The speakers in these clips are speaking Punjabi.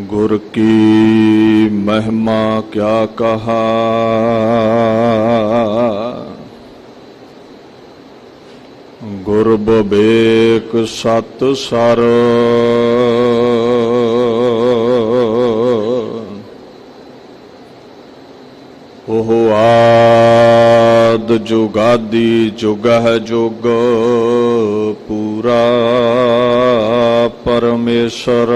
गुर की महिमा क्या कहा, गुर विवेक सत सर। ओह आद जुगादी जुगह जुग पूरा परमेश्वर।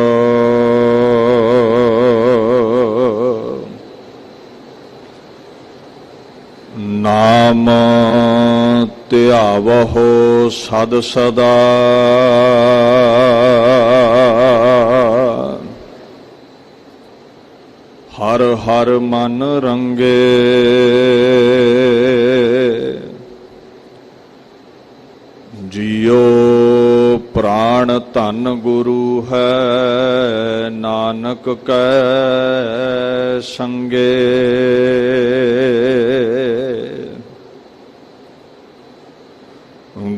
नाम ध्यावहो सद सदा, हर हर मन रंगे। जियो प्राण धन गुरु है, नानक कै संगे।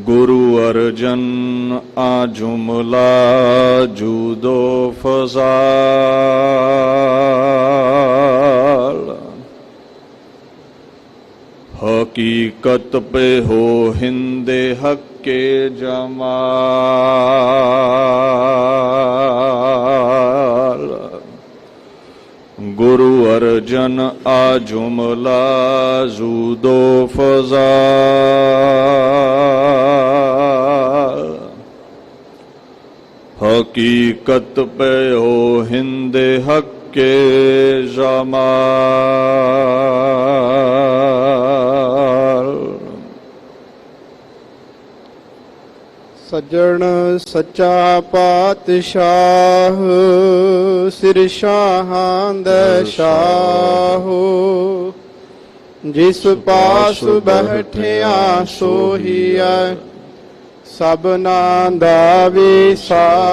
गुरु अर्जन आजुमला जूदो फजाल, हकीकत पे हो हिंदे हक के जमाल। गुरु अर्जन आजुमला जूदो फजाल, हकीकत पे हो हिंदे हक के जमाल। सज्जन सच्चा पातशाह, सिर शाहां दै शाहो। जिस पास बैठिया सोहिया, सबना दा विसाहो।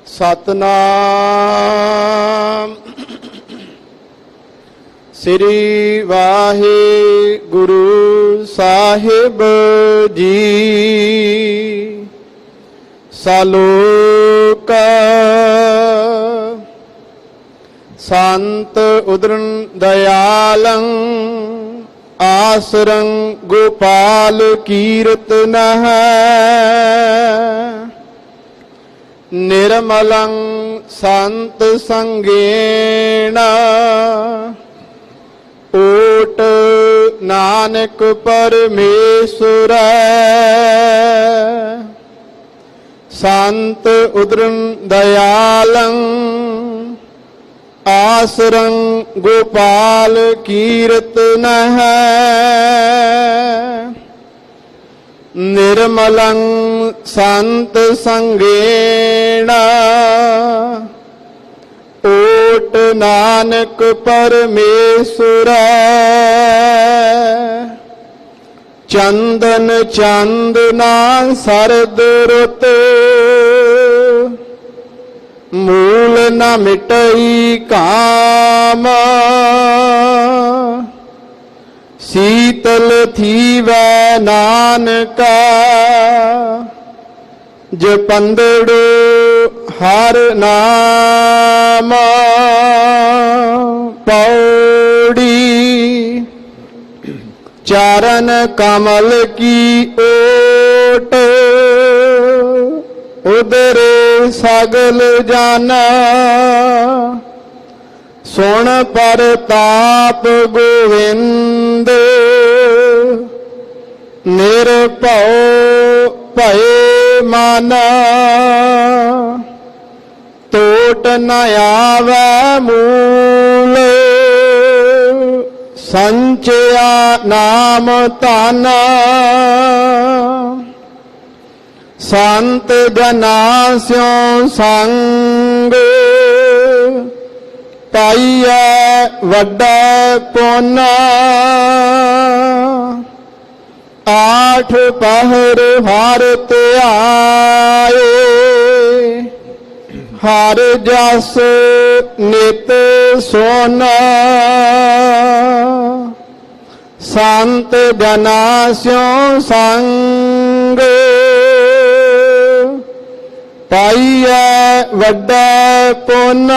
सतनाम श्री वाहिगुरु साहिब जी। सालोक संत उदरन दयालं, आसरं गोपाल कीर्तन है। निर्मलं संत संगेण, ओट नानक परमेश्वर। संत उदरन दयालं, आसरं गोपाल कीर्तन है। निर्मलं संत संगेण, ओट नानक परमेश्वर। चंदन चंदना सरद रुत, मूल न मिटई काम। शीतल थीवै नानका, जपंदड़ो हर नाम। पौड़ी चरण कमल की ओट, उदरे सगल जाना। सुन परताप गोविंद, निर्भय भय माना। टोट न आवे मूल, संचया नाम ताना। संत जना स्यों संग, पाइया वड्डा पुना। आठ पहर हर त्याए, हर जस नित सोना। ਸੰਤ ਜਨਾ ਸਿਉ ਸੰਗ ਪਾਈਐ ਵੱਡਾ ਪੁੰਨ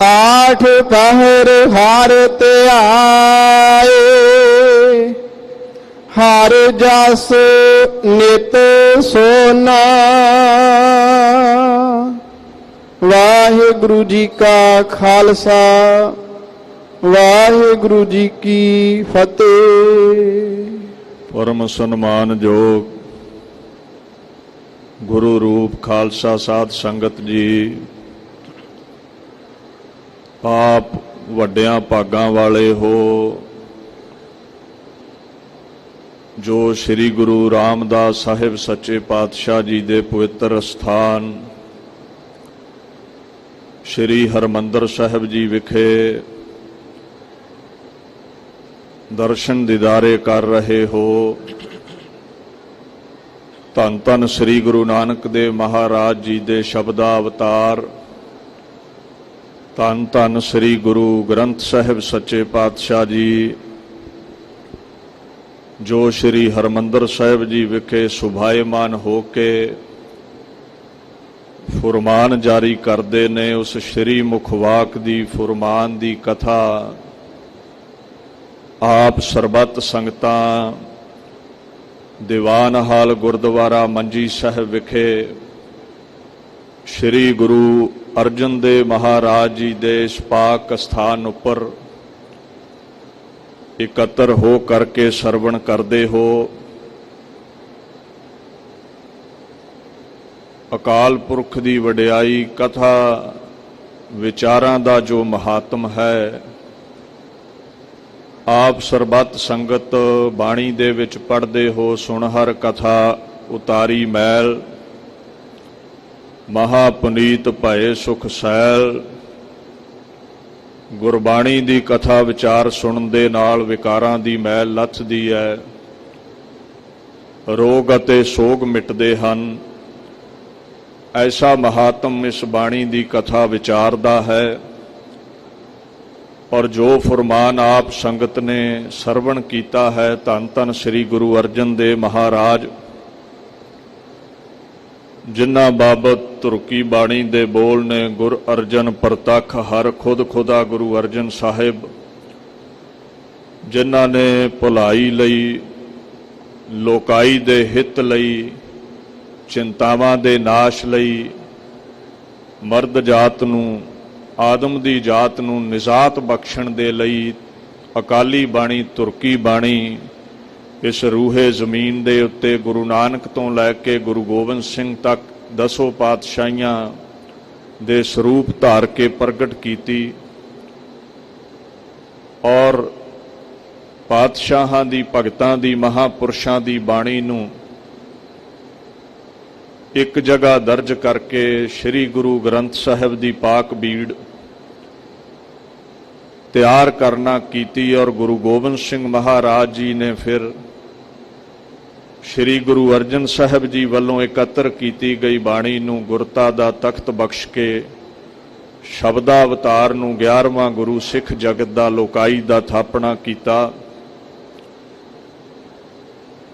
ਆਠ ਪਹਿਰ ਹਰ ਧਿਆਏ ਹਰ ਜਸ ਨਿਤ ਸੋਨਾ। ਵਾਹਿਗੁਰੂ ਜੀ ਕਾ ਖਾਲਸਾ ਵਾਹਿਗੁਰੂ ਜੀ ਕੀ ਫਤਿਹ। ਪਰਮ ਸਨਮਾਨਯੋਗ ਗੁਰੂ ਰੂਪ ਖਾਲਸਾ ਸਾਧ ਸੰਗਤ ਜੀ, ਆਪ ਵੱਡਿਆਂ ਭਾਗਾਂ ਵਾਲੇ ਹੋ ਜੋ ਸ੍ਰੀ ਗੁਰੂ ਰਾਮਦਾਸ ਸਾਹਿਬ ਸੱਚੇ ਪਾਤਸ਼ਾਹ ਜੀ ਦੇ ਪਵਿੱਤਰ ਅਸਥਾਨ ਸ੍ਰੀ ਹਰਿਮੰਦਰ ਸਾਹਿਬ ਜੀ ਵਿਖੇ ਦਰਸ਼ਨ ਦੀਦਾਰੇ ਕਰ ਰਹੇ ਹੋ। ਧੰਨ ਧੰਨ ਸ੍ਰੀ ਗੁਰੂ ਨਾਨਕ ਦੇਵ ਮਹਾਰਾਜ ਜੀ ਦੇ ਸ਼ਬਦਾ ਅਵਤਾਰ, ਧੰਨ ਧੰਨ ਸ੍ਰੀ ਗੁਰੂ ਗ੍ਰੰਥ ਸਾਹਿਬ ਸੱਚੇ ਪਾਤਸ਼ਾਹ ਜੀ ਜੋ ਸ੍ਰੀ ਹਰਿਮੰਦਰ ਸਾਹਿਬ ਜੀ ਵਿਖੇ ਸੁਭਾਇਮਾਨ ਹੋ ਕੇ ਫੁਰਮਾਨ ਜਾਰੀ ਕਰਦੇ ਨੇ। ਉਸ ਸ੍ਰੀ ਮੁਖਵਾਕ ਦੀ ਫੁਰਮਾਨ ਦੀ ਕਥਾ ਆਪ ਸਰਬੱਤ ਸੰਗਤਾਂ ਦੀਵਾਨ ਹਾਲ ਗੁਰਦੁਆਰਾ ਮੰਜੀ ਸਾਹਿਬ ਵਿਖੇ ਸ੍ਰੀ ਗੁਰੂ ਅਰਜਨ ਦੇਵ ਮਹਾਰਾਜ ਜੀ ਦੇ ਇਸ ਪਾਕ ਸਥਾਨ ਉੱਪਰ ਇਕੱਤਰ ਹੋ ਕਰਕੇ ਸਰਵਣ ਕਰਦੇ ਹੋ। ਅਕਾਲ ਪੁਰਖ ਦੀ ਵਡਿਆਈ, ਕਥਾ ਵਿਚਾਰਾਂ ਦਾ ਜੋ ਮਹਾਤਮ ਹੈ, ਆਪ ਸਰਬੱਤ ਸੰਗਤ ਬਾਣੀ ਦੇ ਵਿੱਚ ਪੜ੍ਹਦੇ ਹੋ। ਸੁਣ ਹਰ ਕਥਾ ਉਤਾਰੀ ਮੈਲ, ਮਹਾ ਪੁਨੀਤ ਭਏ ਸੁਖ ਸੈਲ। ਗੁਰਬਾਣੀ ਦੀ ਕਥਾ ਵਿਚਾਰ ਸੁਣਨ ਦੇ ਨਾਲ ਵਿਕਾਰਾਂ ਦੀ ਮੈਲ ਲੱਥਦੀ ਹੈ, ਰੋਗ ਅਤੇ ਸੋਗ ਮਿਟਦੇ ਹਨ। ਐਸਾ ਮਹਾਤਮ ਇਸ ਬਾਣੀ ਦੀ ਕਥਾ ਵਿਚਾਰ ਦਾ ਹੈ। ਔਰ ਜੋ ਫੁਰਮਾਨ ਆਪ ਸੰਗਤ ਨੇ ਸਰਵਣ ਕੀਤਾ ਹੈ, ਧੰਨ ਧੰਨ ਸ੍ਰੀ ਗੁਰੂ ਅਰਜਨ ਦੇਵ ਮਹਾਰਾਜ, ਜਿਨ੍ਹਾਂ ਬਾਬਤ ਧੁਰਕੀ ਬਾਣੀ ਦੇ ਬੋਲ ਨੇ, ਗੁਰ ਅਰਜਨ ਪ੍ਰਤੱਖ ਹਰ ਖੁਦ ਖੁਦਾ ਗੁਰੂ ਅਰਜਨ ਸਾਹਿਬ, ਜਿਨ੍ਹਾਂ ਨੇ ਭਲਾਈ ਲਈ, ਲੋਕਾਈ ਦੇ ਹਿੱਤ ਲਈ, ਚਿੰਤਾਵਾਂ ਦੇ ਨਾਸ਼ ਲਈ, ਮਰਦ ਜਾਤ ਨੂੰ, ਆਦਮ ਦੀ ਜਾਤ ਨੂੰ ਨਿਜਾਤ ਬਖਸ਼ਣ ਦੇ ਲਈ ਅਕਾਲੀ ਬਾਣੀ, ਧੁਰਕੀ ਬਾਣੀ ਇਸ ਰੂਹੇ ਜ਼ਮੀਨ ਦੇ ਉੱਤੇ ਗੁਰੂ ਨਾਨਕ ਤੋਂ ਲੈ ਕੇ ਗੁਰੂ ਗੋਬਿੰਦ ਸਿੰਘ ਤੱਕ ਦਸੋਂ ਪਾਤਸ਼ਾਹੀਆਂ ਦੇ ਸਰੂਪ ਧਾਰ ਕੇ ਪ੍ਰਗਟ ਕੀਤੀ। ਔਰ ਪਾਤਸ਼ਾਹਾਂ ਦੀ, ਭਗਤਾਂ ਦੀ, ਮਹਾਂਪੁਰਸ਼ਾਂ ਦੀ ਬਾਣੀ ਨੂੰ ਇੱਕ ਜਗ੍ਹਾ ਦਰਜ ਕਰਕੇ ਸ੍ਰੀ ਗੁਰੂ ਗ੍ਰੰਥ ਸਾਹਿਬ ਦੀ ਪਾਕ ਬੀੜ ਤਿਆਰ ਕਰਨਾ ਕੀਤੀ। ਔਰ ਗੁਰੂ ਗੋਬਿੰਦ ਸਿੰਘ ਮਹਾਰਾਜ ਜੀ ਨੇ ਫਿਰ ਸ੍ਰੀ ਗੁਰੂ ਅਰਜਨ ਸਾਹਿਬ ਜੀ ਵੱਲੋਂ ਇਕੱਤਰ ਕੀਤੀ ਗਈ ਬਾਣੀ ਨੂੰ ਗੁਰਤਾ ਦਾ ਤਖਤ ਬਖਸ਼ ਕੇ ਸ਼ਬਦਾ ਅਵਤਾਰ ਨੂੰ 11ਵਾਂ ਗੁਰੂ ਸਿੱਖ ਜਗਤ ਦਾ, ਲੋਕਾਈ ਦਾ ਥਾਪਣਾ ਕੀਤਾ।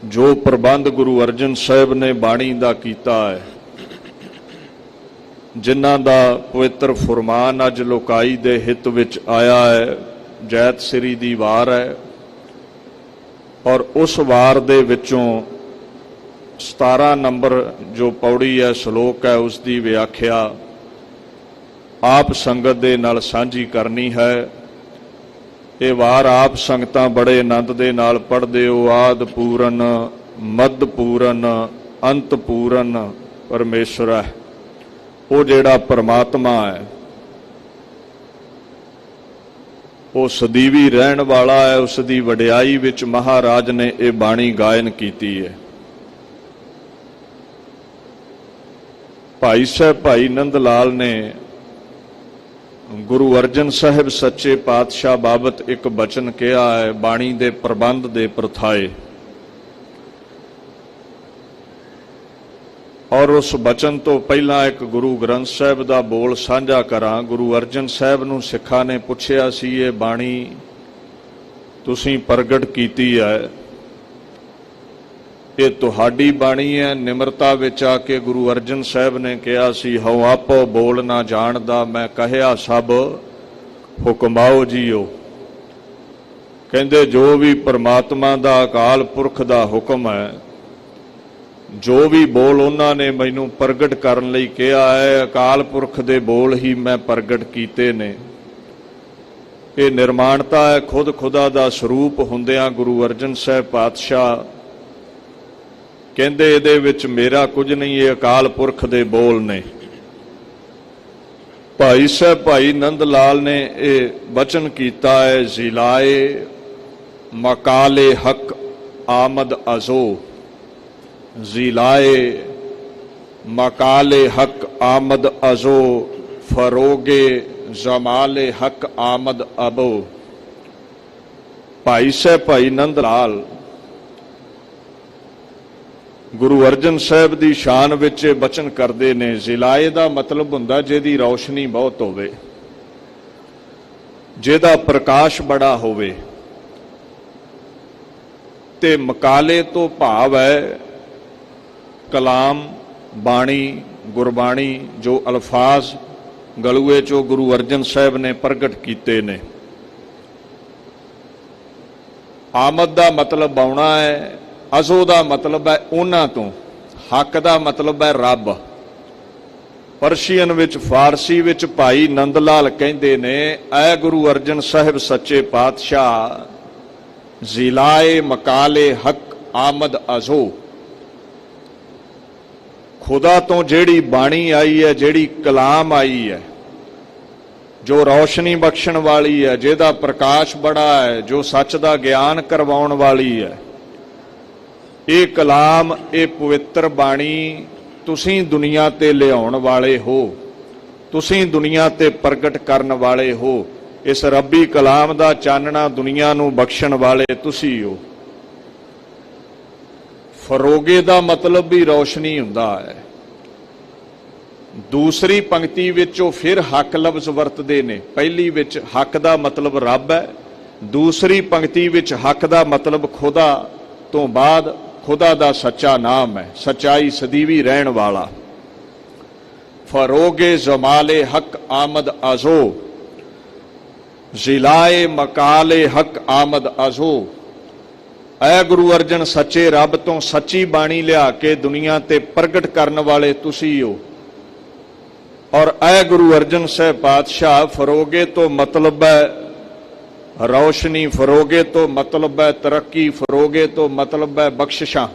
ਜੋ ਪ੍ਰਬੰਧ ਗੁਰੂ ਅਰਜਨ ਸਾਹਿਬ ਨੇ ਬਾਣੀ ਦਾ ਕੀਤਾ ਹੈ, ਜਿਨ੍ਹਾਂ ਦਾ ਪਵਿੱਤਰ ਫੁਰਮਾਨ ਅੱਜ ਲੋਕਾਈ ਦੇ ਹਿੱਤ ਵਿੱਚ ਆਇਆ ਹੈ, ਜੈਤ ਸ੍ਰੀ ਦੀ ਵਾਰ ਹੈ। ਔਰ ਉਸ ਵਾਰ ਦੇ ਵਿੱਚੋਂ 17 ਨੰਬਰ ਜੋ ਪੌੜੀ ਹੈ, ਸ਼ਲੋਕ ਹੈ, ਉਸ ਦੀ ਵਿਆਖਿਆ ਆਪ ਸੰਗਤ ਦੇ ਨਾਲ ਸਾਂਝੀ ਕਰਨੀ ਹੈ। ਇਹ ਵਾਰ ਆਪ ਸੰਗਤਾਂ ਬੜੇ ਆਨੰਦ ਦੇ ਨਾਲ ਪੜ੍ਹਦੇ ਹੋ। ਆਦ ਪੂਰਨ, ਮੱਧ ਪੂਰਨ, ਅੰਤ ਪੂਰਨ ਪਰਮੇਸ਼ਰ ਹੈ। ਉਹ ਜਿਹੜਾ ਪਰਮਾਤਮਾ ਹੈ, ਉਹ ਸਦੀਵੀ ਰਹਿਣ ਵਾਲਾ ਹੈ। ਉਸ ਦੀ ਵਡਿਆਈ ਵਿੱਚ ਮਹਾਰਾਜ ਨੇ ਇਹ ਬਾਣੀ ਗਾਇਨ ਕੀਤੀ ਹੈ। ਭਾਈ ਸਾਹਿਬ ਭਾਈ ਨੰਦ ਲਾਲ ਨੇ ਗੁਰੂ ਅਰਜਨ ਸਾਹਿਬ ਸੱਚੇ ਪਾਤਸ਼ਾਹ ਬਾਬਤ ਇੱਕ ਬਚਨ ਕਿਹਾ ਹੈ, ਬਾਣੀ ਦੇ ਪ੍ਰਬੰਧ ਦੇ ਪ੍ਰਥਾਏ। ਔਰ ਉਸ ਬਚਨ ਤੋਂ ਪਹਿਲਾਂ ਇੱਕ ਗੁਰੂ ਗ੍ਰੰਥ ਸਾਹਿਬ ਦਾ ਬੋਲ ਸਾਂਝਾ ਕਰਾਂ। ਗੁਰੂ ਅਰਜਨ ਸਾਹਿਬ ਨੂੰ ਸਿੱਖਾਂ ਨੇ ਪੁੱਛਿਆ ਸੀ, ਇਹ ਬਾਣੀ ਤੁਸੀਂ ਪ੍ਰਗਟ ਕੀਤੀ ਹੈ, ਇਹ ਤੁਹਾਡੀ ਬਾਣੀ ਹੈ? ਨਿਮਰਤਾ ਵਿੱਚ ਆ ਕੇ ਗੁਰੂ ਅਰਜਨ ਸਾਹਿਬ ਨੇ ਕਿਹਾ ਸੀ, ਹਉ ਆਪੋ ਬੋਲ ਨਾ ਜਾਣਦਾ, ਮੈਂ ਕਹਿਆ ਸਭ ਹੁਕਮਾਓ ਜੀਓ। ਕਹਿੰਦੇ ਜੋ ਵੀ ਪਰਮਾਤਮਾ ਦਾ ਅਕਾਲ ਪੁਰਖ ਦਾ ਹੁਕਮ ਹੈ, ਜੋ ਵੀ ਬੋਲ ਉਹਨਾਂ ਨੇ ਮੈਨੂੰ ਪ੍ਰਗਟ ਕਰਨ ਲਈ ਕਿਹਾ ਹੈ, ਅਕਾਲ ਪੁਰਖ ਦੇ ਬੋਲ ਹੀ ਮੈਂ ਪ੍ਰਗਟ ਕੀਤੇ ਨੇ। ਇਹ ਨਿਰਮਾਣਤਾ ਹੈ, ਖੁਦ ਖੁਦਾ ਦਾ ਸਰੂਪ ਹੁੰਦਿਆਂ ਗੁਰੂ ਅਰਜਨ ਸਾਹਿਬ ਪਾਤਸ਼ਾਹ ਕਹਿੰਦੇ ਇਹਦੇ ਵਿੱਚ ਮੇਰਾ ਕੁਝ ਨਹੀਂ, ਇਹ ਅਕਾਲ ਪੁਰਖ ਦੇ ਬੋਲ ਨੇ। ਭਾਈ ਸਾਹਿਬ ਭਾਈ ਨੰਦ ਲਾਲ ਨੇ ਇਹ ਬਚਨ ਕੀਤਾ ਹੈ, ਜ਼ਿਲਾਏ ਮਕਾਲੇ ਹਕ ਆਮਦ ਅਜ਼ੋ, ਜ਼ਿਲਾਏ ਮਕਾਲੇ ਹਕ ਆਮਦ ਅਜ਼ੋ, ਫਰੋਗੇ ਜਮਾਲੇ ਹਕ ਆਮਦ ਅਬੋ। ਭਾਈ ਸਾਹਿਬ ਭਾਈ ਨੰਦ ਲਾਲ ਗੁਰੂ ਅਰਜਨ ਸਾਹਿਬ ਦੀ ਸ਼ਾਨ ਵਿੱਚ ਬਚਨ ਕਰਦੇ ਨੇ। ਜ਼ਿਲਾਏ ਦਾ ਮਤਲਬ ਹੁੰਦਾ ਜਿਹਦੀ ਰੌਸ਼ਨੀ ਬਹੁਤ ਹੋਵੇ, ਜਿਹਦਾ ਪ੍ਰਕਾਸ਼ ਬੜਾ ਹੋਵੇ। ਤੇ ਮਕਾਲੇ ਤੋਂ ਭਾਵ ਹੈ ਕਲਾਮ, ਬਾਣੀ, ਗੁਰਬਾਣੀ, ਜੋ ਅਲਫਾਜ਼ ਗਲੂਏ ਚੋਂ ਗੁਰੂ ਅਰਜਨ ਸਾਹਿਬ ਨੇ ਪ੍ਰਗਟ ਕੀਤੇ ਨੇ। ਆਮਦ ਦਾ ਮਤਲਬ ਆਉਣਾ ਹੈ, ਅਜ਼ੋ ਦਾ ਮਤਲਬ ਹੈ ਉਹਨਾਂ ਤੋਂ, ਹੱਕ ਦਾ ਮਤਲਬ ਹੈ ਰੱਬ। ਪਰਸ਼ੀਅਨ ਵਿੱਚ, ਫਾਰਸੀ ਵਿੱਚ ਭਾਈ ਨੰਦ ਲਾਲ ਕਹਿੰਦੇ ਨੇ, ਐ ਗੁਰੂ ਅਰਜਨ ਸਾਹਿਬ ਸੱਚੇ ਪਾਤਸ਼ਾਹ, ਜ਼ਿਲਾਏ ਮਕਾਲੇ ਹਕ ਆਮਦ ਅਜ਼ੋ, ਖੁਦਾ ਤੋਂ ਜਿਹੜੀ ਬਾਣੀ ਆਈ ਹੈ, ਜਿਹੜੀ ਕਲਾਮ ਆਈ ਹੈ, ਜੋ ਰੌਸ਼ਨੀ ਬਖਸ਼ਣ ਵਾਲੀ ਹੈ, ਜਿਹਦਾ ਪ੍ਰਕਾਸ਼ ਬੜਾ ਹੈ, ਜੋ ਸੱਚ ਦਾ ਗਿਆਨ ਕਰਵਾਉਣ ਵਾਲੀ ਹੈ, ਇਹ ਕਲਾਮ, ਇਹ ਪਵਿੱਤਰ ਬਾਣੀ ਤੁਸੀਂ ਦੁਨੀਆ ਤੇ ਲਿਆਉਣ ਵਾਲੇ ਹੋ, ਤੁਸੀਂ ਦੁਨੀਆ ਤੇ ਪ੍ਰਗਟ ਕਰਨ ਵਾਲੇ ਹੋ। ਇਸ ਰੱਬੀ ਕਲਾਮ ਦਾ ਚਾਨਣਾ ਦੁਨੀਆ ਨੂੰ ਬਖਸ਼ਣ ਵਾਲੇ ਤੁਸੀਂ ਹੋ। ਫਰੋਗੇ ਦਾ ਮਤਲਬ ਵੀ ਰੌਸ਼ਨੀ ਹੁੰਦਾ ਹੈ। ਦੂਸਰੀ ਪੰਕਤੀ ਵਿੱਚ ਉਹ ਫਿਰ ਹੱਕ ਲਫ਼ਜ਼ ਵਰਤਦੇ ਨੇ। ਪਹਿਲੀ ਵਿੱਚ ਹੱਕ ਦਾ ਮਤਲਬ ਰੱਬ ਹੈ, ਦੂਸਰੀ ਪੰਕਤੀ ਵਿੱਚ ਹੱਕ ਦਾ ਮਤਲਬ ਖੁਦਾ ਤੋਂ ਬਾਅਦ ਖੁਦਾ ਦਾ ਸੱਚਾ ਨਾਮ ਹੈ, ਸੱਚਾਈ ਸਦੀਵੀ ਰਹਿਣ ਵਾਲਾ। ਫਰੋਗੇ ਜਮਾਲੇ ਹਕ ਆਮਦ ਅਜ਼ੋ, ਜ਼ਿਲਾਏ ਮਕਾਲੇ ਹਕ ਆਮਦ ਅਜ਼ੋ। ਐ ਗੁਰੂ ਅਰਜਨ ਸੱਚੇ ਰੱਬ ਤੋਂ ਸੱਚੀ ਬਾਣੀ ਲਿਆ ਕੇ ਦੁਨੀਆ ਤੇ ਪ੍ਰਗਟ ਕਰਨ ਵਾਲੇ ਤੁਸੀਂ ਹੋ। ਔਰ ਐ ਗੁਰੂ ਅਰਜਨ ਸਾਹਿਬ ਪਾਤਸ਼ਾਹ, ਫਰੋਗੇ ਤੋਂ ਮਤਲਬ ਹੈ ਰੌਸ਼ਨੀ, ਫਰੋਗੇ ਤੋਂ ਮਤਲਬ ਹੈ ਤਰੱਕੀ, ਫਰੋਗੇ ਤੋਂ ਮਤਲਬ ਹੈ ਬਖਸ਼ਿਸ਼ਾਂ।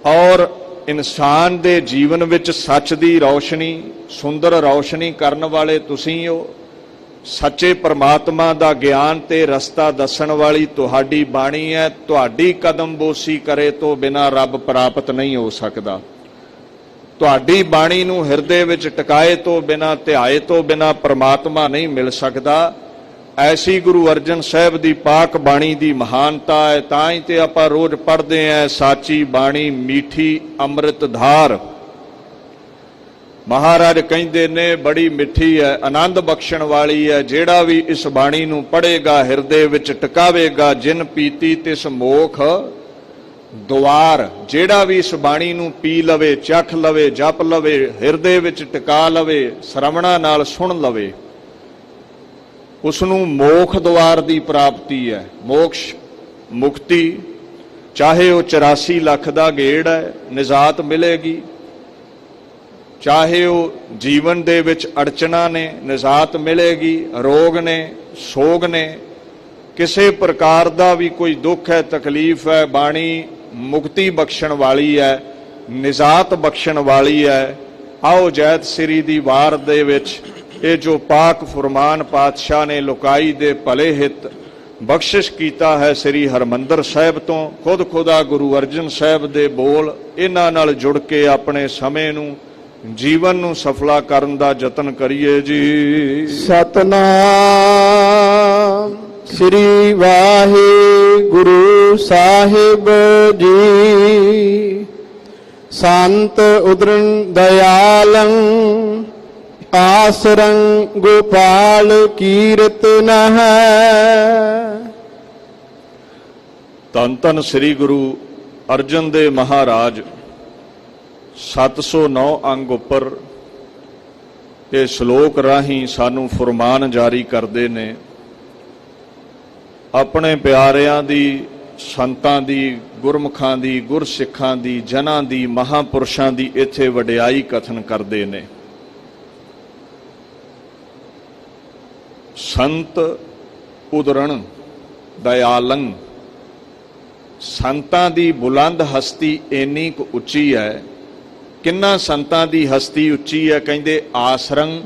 ਔਰ ਇਨਸਾਨ ਦੇ ਜੀਵਨ ਵਿੱਚ ਸੱਚ ਦੀ ਰੌਸ਼ਨੀ, ਸੁੰਦਰ ਰੌਸ਼ਨੀ ਕਰਨ ਵਾਲੇ ਤੁਸੀਂ ਹੋ। ਸੱਚੇ ਪਰਮਾਤਮਾ ਦਾ ਗਿਆਨ ਤੇ ਰਸਤਾ ਦੱਸਣ ਵਾਲੀ ਤੁਹਾਡੀ ਬਾਣੀ ਹੈ। ਤੁਹਾਡੀ ਕਦਮਬੋਸੀ ਕਰੇ ਤੋਂ ਬਿਨਾਂ ਰੱਬ ਪ੍ਰਾਪਤ ਨਹੀਂ ਹੋ ਸਕਦਾ। ਤੁਹਾਡੀ ਬਾਣੀ ਨੂੰ ਹਿਰਦੇ ਵਿੱਚ ਟਿਕਾਏ ਤੋਂ ਬਿਨਾਂ, ਧਿਆਏ ਤੋਂ ਬਿਨਾਂ ਪਰਮਾਤਮਾ ਨਹੀਂ ਮਿਲ ਸਕਦਾ। ਐਸੀ ਗੁਰੂ ਅਰਜਨ ਸਾਹਿਬ ਦੀ ਪਾਕ ਬਾਣੀ ਦੀ ਮਹਾਨਤਾ ਹੈ। ਤਾਂ ਹੀ ਤੇ ਆਪਾਂ ਰੋਜ਼ ਪੜ੍ਹਦੇ ਹਾਂ, ਸਾਚੀ ਬਾਣੀ ਮੀਠੀ ਅੰਮ੍ਰਿਤ ਧਾਰ। ਮਹਾਰਾਜ ਕਹਿੰਦੇ ਨੇ ਬੜੀ ਮਿੱਠੀ ਹੈ, ਆਨੰਦ ਬਖਸ਼ਣ ਵਾਲੀ ਹੈ। ਜਿਹੜਾ ਵੀ ਇਸ ਬਾਣੀ ਨੂੰ ਪੜ੍ਹੇਗਾ, ਹਿਰਦੇ ਵਿੱਚ ਟਿਕਾਵੇਗਾ, ਜਿਨ ਪੀਤੀ ਤਿਸ ਮੋਖ ਦੁਆਰ। ਜਿਹੜਾ ਵੀ ਇਸ ਬਾਣੀ ਨੂੰ ਪੀ ਲਵੇ, ਚੱਖ ਲਵੇ, ਜਪ ਲਵੇ, ਹਿਰਦੇ ਵਿੱਚ ਟਿਕਾ ਲਵੇ, ਸਰਵਣਾ ਨਾਲ ਸੁਣ ਲਵੇ, ਉਸ ਨੂੰ ਮੋਖ ਦੁਆਰ ਦੀ ਪ੍ਰਾਪਤੀ ਹੈ, ਮੋਕਸ਼, ਮੁਕਤੀ। ਚਾਹੇ ਉਹ 84 ਲੱਖ ਦਾ ਗੇੜ ਹੈ, ਨਿਜਾਤ ਮਿਲੇਗੀ। ਚਾਹੇ ਉਹ ਜੀਵਨ ਦੇ ਵਿੱਚ ਅੜਚਣਾ ਨੇ, ਨਿਜਾਤ ਮਿਲੇਗੀ। ਰੋਗ ਨੇ, ਸੋਗ ਨੇ, ਕਿਸੇ ਪ੍ਰਕਾਰ ਦਾ ਵੀ ਕੋਈ ਦੁੱਖ ਹੈ, ਤਕਲੀਫ ਹੈ, ਬਾਣੀ ਮੁਕਤੀ ਬਖਸ਼ਣ ਵਾਲੀ ਹੈ, ਨਿਜਾਤ ਬਖਸ਼ਣ ਵਾਲੀ ਹੈ। ਆਓ ਜੈਤ ਸ੍ਰੀ ਦੀ ਵਾਰ ਦੇ ਵਿੱਚ ਇਹ ਜੋ ਪਾਕ ਫੁਰਮਾਨ ਪਾਤਸ਼ਾਹ ਨੇ ਲੁਕਾਈ ਦੇ ਭਲੇ ਹਿੱਤ ਬਖਸ਼ਿਸ਼ ਕੀਤਾ ਹੈ ਸ੍ਰੀ ਹਰਮੰਦਰ ਸਾਹਿਬ ਤੋਂ, ਖੁਦ ਖੁਦਾ ਗੁਰੂ ਅਰਜਨ ਸਾਹਿਬ ਦੇ ਬੋਲ, ਇਹਨਾਂ ਨਾਲ ਜੁੜ ਕੇ ਆਪਣੇ ਸਮੇਂ ਨੂੰ, ਜੀਵਨ ਨੂੰ ਸਫਲਾ ਕਰਨ ਦਾ ਯਤਨ ਕਰੀਏ ਜੀ। ਸਤਨਾਮ ਸ੍ਰੀ ਵਾਹਿਗੁਰੂ ਸਾਹਿਬ ਜੀ। ਸੰਤ ਉਦਰਨ ਦਇਆਲੰ ਆਸਰੰ ਗੋਪਾਲ ਕੀਰਤਨ ਹੈ। ਧੰਨ ਧੰਨ ਸ੍ਰੀ ਗੁਰੂ ਅਰਜਨ ਦੇਵ ਮਹਾਰਾਜ 709 ਅੰਗ ਉੱਪਰ ਇਹ ਸ਼ਲੋਕ ਰਾਹੀਂ ਸਾਨੂੰ ਫੁਰਮਾਨ ਜਾਰੀ ਕਰਦੇ ਨੇ। ਆਪਣੇ ਪਿਆਰਿਆਂ ਦੀ, ਸੰਤਾਂ ਦੀ, ਗੁਰਮੁਖਾਂ ਦੀ, ਗੁਰਸਿੱਖਾਂ ਦੀ, ਜਨਾਂ ਦੀ, ਮਹਾਂਪੁਰਸ਼ਾਂ ਦੀ ਇੱਥੇ ਵਡਿਆਈ ਕਥਨ ਕਰਦੇ ਨੇ। ਸੰਤ ਉਦਰਣ ਦਇਆਲੰ, ਸੰਤਾਂ ਦੀ ਬੁਲੰਦ ਹਸਤੀ ਇੰਨੀ ਕੁ ਉੱਚੀ ਹੈ। ਕਿੰਨਾ ਸੰਤਾਂ ਦੀ ਹਸਤੀ ਉੱਚੀ ਹੈ? ਕਹਿੰਦੇ ਆਸਰੰ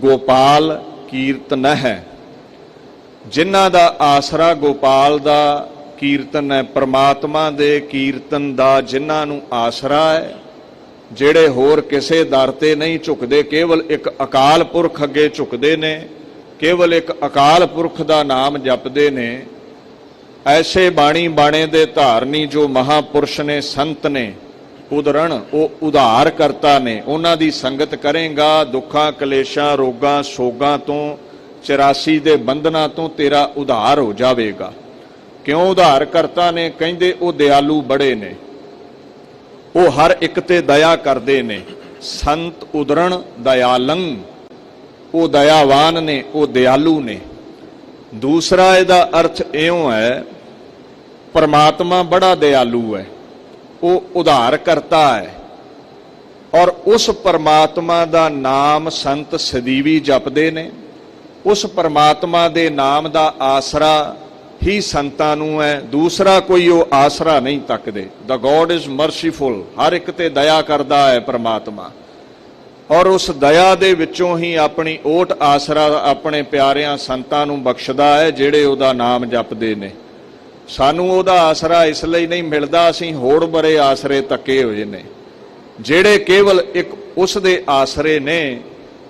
ਗੋਪਾਲ ਕੀਰਤਨ ਹੈ। ਜਿਨ੍ਹਾਂ ਦਾ ਆਸਰਾ ਗੋਪਾਲ ਦਾ ਕੀਰਤਨ ਹੈ, ਪ੍ਰਮਾਤਮਾ ਦੇ ਕੀਰਤਨ ਦਾ ਜਿਨ੍ਹਾਂ ਨੂੰ ਆਸਰਾ ਹੈ, ਜਿਹੜੇ ਹੋਰ ਕਿਸੇ ਦਰ ਤੇ ਨਹੀਂ ਝੁਕਦੇ, ਕੇਵਲ ਇੱਕ ਅਕਾਲ ਪੁਰਖ ਅੱਗੇ ਝੁਕਦੇ ਨੇ, ਕੇਵਲ ਇੱਕ ਅਕਾਲ ਪੁਰਖ ਦਾ ਨਾਮ ਜਪਦੇ ਨੇ, ਐਸੇ ਬਾਣੀ ਬਾਣੇ ਦੇ ਧਾਰਨੀ ਜੋ ਮਹਾਪੁਰਸ਼ ਨੇ, ਸੰਤ ਨੇ, ਉਦਰਣ ਉਹ ਉਧਾਰ ਕਰਤਾ ਨੇ। ਉਹਨਾਂ ਦੀ ਸੰਗਤ ਕਰੇਗਾ, ਦੁੱਖਾਂ ਕਲੇਸ਼ਾਂ ਰੋਗਾਂ ਸੋਗਾਂ ਤੋਂ 84 ਦੇ ਬੰਧਨਾਂ ਤੋਂ ਤੇਰਾ ਉਧਾਰ ਹੋ ਜਾਵੇਗਾ। ਕਿਉਂ ਉਧਾਰ ਕਰਤਾ ਨੇ? ਕਹਿੰਦੇ ਉਹ ਦਿਆਲੂ ਬੜੇ ਨੇ, ਉਹ ਹਰ ਇੱਕ ਤੇ ਦਇਆ ਕਰਦੇ ਨੇ। ਸੰਤ ਉਦਰਣ ਦਇਆਲੰ, ਉਹ ਦਇਆਵਾਨ ਨੇ, ਉਹ ਦਿਆਲੂ ਨੇ। ਦੂਸਰਾ ਇਹਦਾ ਅਰਥ ਇਉਂ ਹੈ, ਪਰਮਾਤਮਾ ਬੜਾ ਦਿਆਲੂ ਹੈ, ਉਹ ਉਧਾਰ ਕਰਤਾ ਹੈ। ਔਰ ਉਸ ਪਰਮਾਤਮਾ ਦਾ ਨਾਮ ਸੰਤ ਸਦੀਵੀ ਜਪਦੇ ਨੇ। ਉਸ ਪਰਮਾਤਮਾ ਦੇ ਨਾਮ ਦਾ ਆਸਰਾ ਹੀ ਸੰਤਾਂ ਨੂੰ ਹੈ, ਦੂਸਰਾ ਕੋਈ ਉਹ ਆਸਰਾ ਨਹੀਂ ਤੱਕਦੇ। ਦਾ ਗੋਡ ਇਜ਼ ਮਰਸੀਫੁਲ, ਹਰ ਇੱਕ ਤੇ ਦਇਆ ਕਰਦਾ ਹੈ ਪਰਮਾਤਮਾ, ਔਰ ਉਸ ਦਇਆ ਦੇ ਵਿੱਚੋਂ ਹੀ ਆਪਣੀ ਓਟ ਆਸਰਾ ਆਪਣੇ ਪਿਆਰਿਆਂ ਸੰਤਾਂ ਨੂੰ ਬਖਸ਼ਦਾ ਹੈ, ਜਿਹੜੇ ਉਹਦਾ ਨਾਮ ਜਪਦੇ ਨੇ। ਸਾਨੂੰ ਉਹਦਾ ਆਸਰਾ ਇਸ ਲਈ ਨਹੀਂ ਮਿਲਦਾ, ਅਸੀਂ ਹੋੜ ਬਰੇ ਆਸਰੇ ਤੱਕੇ ਹੋਏ ਨੇ। ਜਿਹੜੇ ਕੇਵਲ ਇੱਕ ਉਸ ਦੇ ਆਸਰੇ ਨੇ,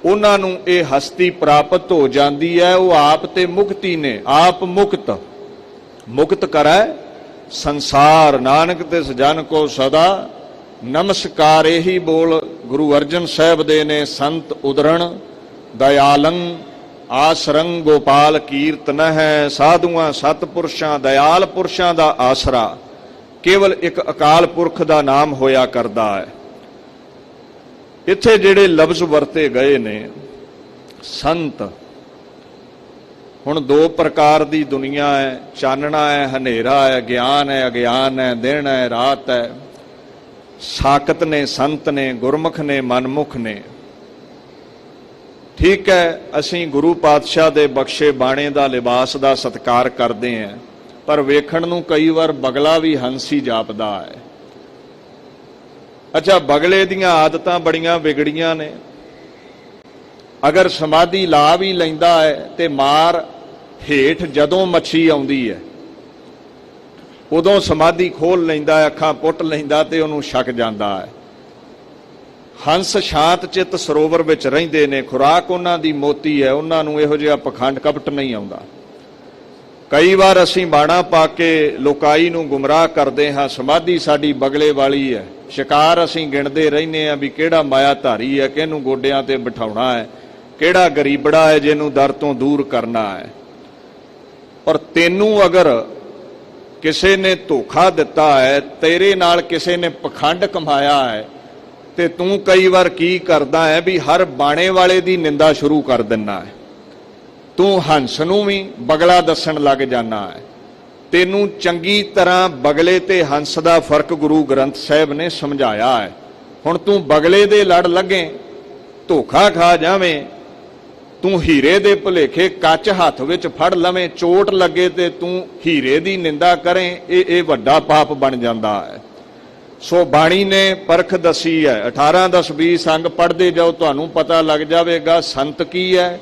ਉਹਨਾਂ ਨੂੰ ਇਹ ਹਸਤੀ ਪ੍ਰਾਪਤ ਹੋ ਜਾਂਦੀ ਹੈ। ਉਹ ਆਪ ਤੇ ਮੁਕਤੀ ਨੇ, ਆਪ ਮੁਕਤ ਕਰੈ ਸੰਸਾਰ, ਨਾਨਕ ਤਿਸ ਜਨ ਕੋ ਸਦਾ ਨਮਸਕਾਰ। ਇਹੀ ਬੋਲ ਗੁਰੂ ਅਰਜਨ ਸਾਹਿਬ ਦੇ ਨੇ। ਸੰਤ ਉਦਰਣ ਦਇਆਲੰ ਆਸਰੰ ਗੋਪਾਲ ਕੀਰਤਨ ਹੈ। ਸਾਧੂਆਂ, ਸਤਪੁਰਸ਼ਾਂ, ਦਇਆਲ ਪੁਰਸ਼ਾਂ ਦਾ ਆਸਰਾ ਕੇਵਲ ਇੱਕ ਅਕਾਲ ਪੁਰਖ ਦਾ ਨਾਮ ਹੋਇਆ ਕਰਦਾ ਹੈ। ਇੱਥੇ ਜਿਹੜੇ ਲਫ਼ਜ਼ ਵਰਤੇ ਗਏ ਨੇ ਸੰਤ, ਹੁਣ ਦੋ ਪ੍ਰਕਾਰ ਦੀ ਦੁਨੀਆ ਹੈ, ਚਾਨਣਾ ਹੈ, ਹਨੇਰਾ ਹੈ, ਗਿਆਨ ਹੈ, ਅਗਿਆਨ ਹੈ, ਦਿਨ ਹੈ, ਰਾਤ ਹੈ। ਸਾਕਤ ਨੇ, ਸੰਤ ਨੇ, ਗੁਰਮੁਖ ਨੇ, ਮਨਮੁਖ ਨੇ। ਠੀਕ ਹੈ, ਅਸੀਂ ਗੁਰੂ ਪਾਤਸ਼ਾਹ ਦੇ ਬਖਸ਼ੇ ਬਾਣੇ ਦਾ, ਲਿਬਾਸ ਦਾ ਸਤਿਕਾਰ ਕਰਦੇ ਹਾਂ, ਪਰ ਵੇਖਣ ਨੂੰ ਕਈ ਵਾਰ ਬਗਲਾ ਵੀ ਹੰਸੀ ਜਾਪਦਾ ਹੈ। ਅੱਛਾ, ਬਗਲੇ ਦੀਆਂ ਆਦਤਾਂ ਬੜੀਆਂ ਵਿਗੜੀਆਂ ਨੇ। ਅਗਰ ਸਮਾਧੀ ਲਾ ਵੀ ਲੈਂਦਾ ਹੈ ਤੇ ਮਾਰ ਹੇਠ ਜਦੋਂ ਮੱਛੀ ਆਉਂਦੀ ਹੈ ਉਦੋਂ ਸਮਾਧੀ ਖੋਲ ਲੈਂਦਾ ਹੈ, ਅੱਖਾਂ ਪੁੱਟ ਲੈਂਦਾ ਤੇ ਉਹਨੂੰ ਛਕ ਜਾਂਦਾ ਹੈ। ਹੰਸ ਸ਼ਾਂਤ ਚਿੱਤ ਸਰੋਵਰ ਵਿੱਚ ਰਹਿੰਦੇ ਨੇ, ਖੁਰਾਕ ਉਹਨਾਂ ਦੀ ਮੋਤੀ ਹੈ, ਉਹਨਾਂ ਨੂੰ ਇਹੋ ਜਿਹਾ ਪਖੰਡ ਕਪਟ ਨਹੀਂ ਆਉਂਦਾ। ਕਈ ਵਾਰ ਅਸੀਂ ਬਾਣਾ ਪਾ ਕੇ ਲੋਕਾਈ ਨੂੰ ਗੁੰਮਰਾਹ ਕਰਦੇ ਹਾਂ, ਸਮਾਧੀ ਸਾਡੀ ਬਗਲੇ ਵਾਲੀ ਹੈ। ਸ਼ਿਕਾਰ ਅਸੀਂ ਗਿਣਦੇ ਰਹਿੰਦੇ ਹਾਂ ਵੀ ਕਿਹੜਾ ਮਾਇਆ ਧਾਰੀ ਹੈ, ਕਿਹਨੂੰ ਗੋਡਿਆਂ ਤੇ ਬਿਠਾਉਣਾ ਹੈ, ਕਿਹੜਾ ਗਰੀਬੜਾ ਹੈ ਜਿਹਨੂੰ ਦਰ ਤੋਂ ਦੂਰ ਕਰਨਾ ਹੈ। ਔਰ ਤੈਨੂੰ ਅਗਰ ਕਿਸੇ ਨੇ ਧੋਖਾ ਦਿੱਤਾ ਹੈ, ਤੇਰੇ ਨਾਲ ਕਿਸੇ ਨੇ ਪਖੰਡ ਕਮਾਇਆ ਹੈ, ਤੇ ਤੂੰ ਕਈ ਵਾਰ ਕੀ ਕਰਦਾ ਹੈ ਵੀ ਹਰ ਬਾਣੇ ਵਾਲੇ ਦੀ ਨਿੰਦਾ ਸ਼ੁਰੂ ਕਰ ਦਿੰਦਾ ਹੈ। ਤੂੰ ਹੰਸ ਨੂੰ ਵੀ ਬਗਲਾ ਦੱਸਣ ਲੱਗ ਜਾਣਾ ਹੈ। ਤੈਨੂੰ ਚੰਗੀ ਤਰ੍ਹਾਂ ਬਗਲੇ ਤੇ ਹੰਸ ਦਾ ਫਰਕ ਗੁਰੂ ਗ੍ਰੰਥ ਸਾਹਿਬ ਨੇ ਸਮਝਾਇਆ ਹੈ। ਹੁਣ ਤੂੰ ਬਗਲੇ ਦੇ ਲੜ ਲੱਗੇ, ਧੋਖਾ ਖਾ ਜਾਵੇਂ, ਤੂੰ ਹੀਰੇ ਦੇ ਭੁਲੇਖੇ ਕੱਚ ਹੱਥ ਵਿੱਚ ਫੜ ਲਵੇਂ, ਚੋਟ ਲੱਗੇ ਤੇ ਤੂੰ ਹੀਰੇ ਦੀ ਨਿੰਦਾ ਕਰੇ, ਇਹ ਵੱਡਾ ਪਾਪ ਬਣ ਜਾਂਦਾ ਹੈ। ਸੋ ਬਾਣੀ ਨੇ ਪਰਖ ਦੱਸੀ ਹੈ। 18, 10, 20 ਅੰਗ ਪੜ੍ਹਦੇ ਜਾਓ, ਤੁਹਾਨੂੰ ਪਤਾ ਲੱਗ ਜਾਵੇਗਾ ਸੰਤ ਕੀ ਹੈ,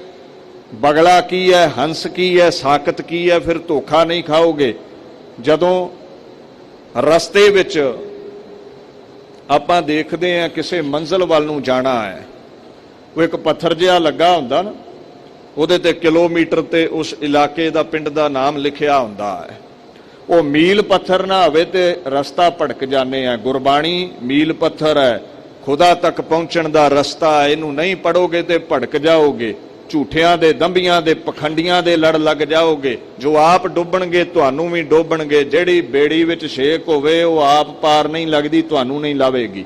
ਬਗਲਾ ਕੀ ਹੈ, ਹੰਸ ਕੀ ਹੈ, ਸਾਕਤ ਕੀ ਹੈ। ਫਿਰ ਧੋਖਾ ਨਹੀਂ ਖਾਓਗੇ। ਜਦੋਂ ਰਸਤੇ ਵਿੱਚ ਆਪਾਂ ਦੇਖਦੇ ਹਾਂ ਕਿਸੇ ਮੰਜ਼ਿਲ ਵੱਲ ਨੂੰ ਜਾਣਾ ਹੈ, ਉਹ ਇੱਕ ਪੱਥਰ ਜਿਹਾ ਲੱਗਾ ਹੁੰਦਾ ਨਾ, ਉਹਦੇ ਤੇ ਕਿਲੋਮੀਟਰ ਤੇ ਉਸ ਇਲਾਕੇ ਦਾ, ਪਿੰਡ ਦਾ ਨਾਮ ਲਿਖਿਆ ਹੁੰਦਾ ਹੈ। ਉਹ ਮੀਲ ਪੱਥਰ ਨਾ ਹੋਵੇ ਤੇ ਰਸਤਾ ਭਟਕ ਜਾਂਦੇ ਆ। ਗੁਰਬਾਣੀ ਮੀਲ ਪੱਥਰ ਹੈ, ਖੁਦਾ ਤੱਕ ਪਹੁੰਚਣ ਦਾ ਰਸਤਾ। ਇਹਨੂੰ ਨਹੀਂ ਪੜੋਗੇ ਤੇ ਭਟਕ ਜਾਓਗੇ, ਝੂਠਿਆਂ ਦੇ, ਦੰਭੀਆਂ ਦੇ, ਪਖੰਡੀਆਂ ਦੇ ਲੜ ਲੱਗ ਜਾਓਗੇ। ਜੋ ਆਪ ਡੁੱਬਣਗੇ ਤੁਹਾਨੂੰ ਵੀ ਡੋਬਣਗੇ। ਜਿਹੜੀ ਬੇੜੀ ਵਿੱਚ ਛੇਕ ਹੋਵੇ ਉਹ ਆਪ ਪਾਰ ਨਹੀਂ ਲੱਗਦੀ, ਤੁਹਾਨੂੰ ਨਹੀਂ ਲਾਵੇਗੀ।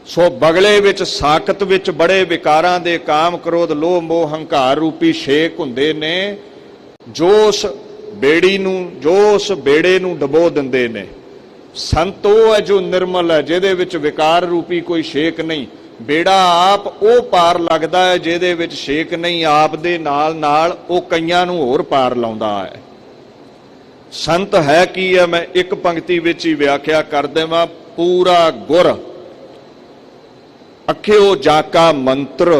ਸੋ ਬਗਲੇ ਵਿੱਚ, ਸਾਕਤ ਵਿੱਚ ਬੜੇ ਵਿਕਾਰਾਂ ਦੇ ਕਾਮ, ਕ੍ਰੋਧ, ਲੋਭ, ਮੋਹ, ਹੰਕਾਰ ਰੂਪੀ ਛੇਕ ਹੁੰਦੇ ਨੇ, ਜੋ ਉਸ ਬੇੜੀ ਨੂੰ, ਜੋ ਉਸ ਬੇੜੇ ਨੂੰ ਡਬੋ ਦਿੰਦੇ ਨੇ। ਸੰਤ ਉਹ ਹੈ ਜੋ ਨਿਰਮਲ ਹੈ, ਜਿਹਦੇ ਵਿੱਚ ਵਿਕਾਰ ਰੂਪੀ ਕੋਈ ਛੇਕ ਨਹੀਂ। ਬੇੜਾ ਆਪ ਉਹ ਪਾਰ ਲੱਗਦਾ ਹੈ ਜਿਹਦੇ ਵਿੱਚ ਛੇਕ ਨਹੀਂ। ਆਪ ਦੇ ਨਾਲ ਨਾਲ ਉਹ ਕਈਆਂ ਨੂੰ ਹੋਰ ਪਾਰ ਲਾਉਂਦਾ ਹੈ। ਸੰਤ ਹੈ ਕੀ ਹੈ, ਮੈਂ ਇੱਕ ਪੰਕਤੀ ਵਿੱਚ ਹੀ ਵਿਆਖਿਆ ਕਰ ਦੇਵਾਂ। ਪੂਰਾ ਗੁਰ ਅਖਿਓ ਜਾਕਾ ਮੰਤਰ,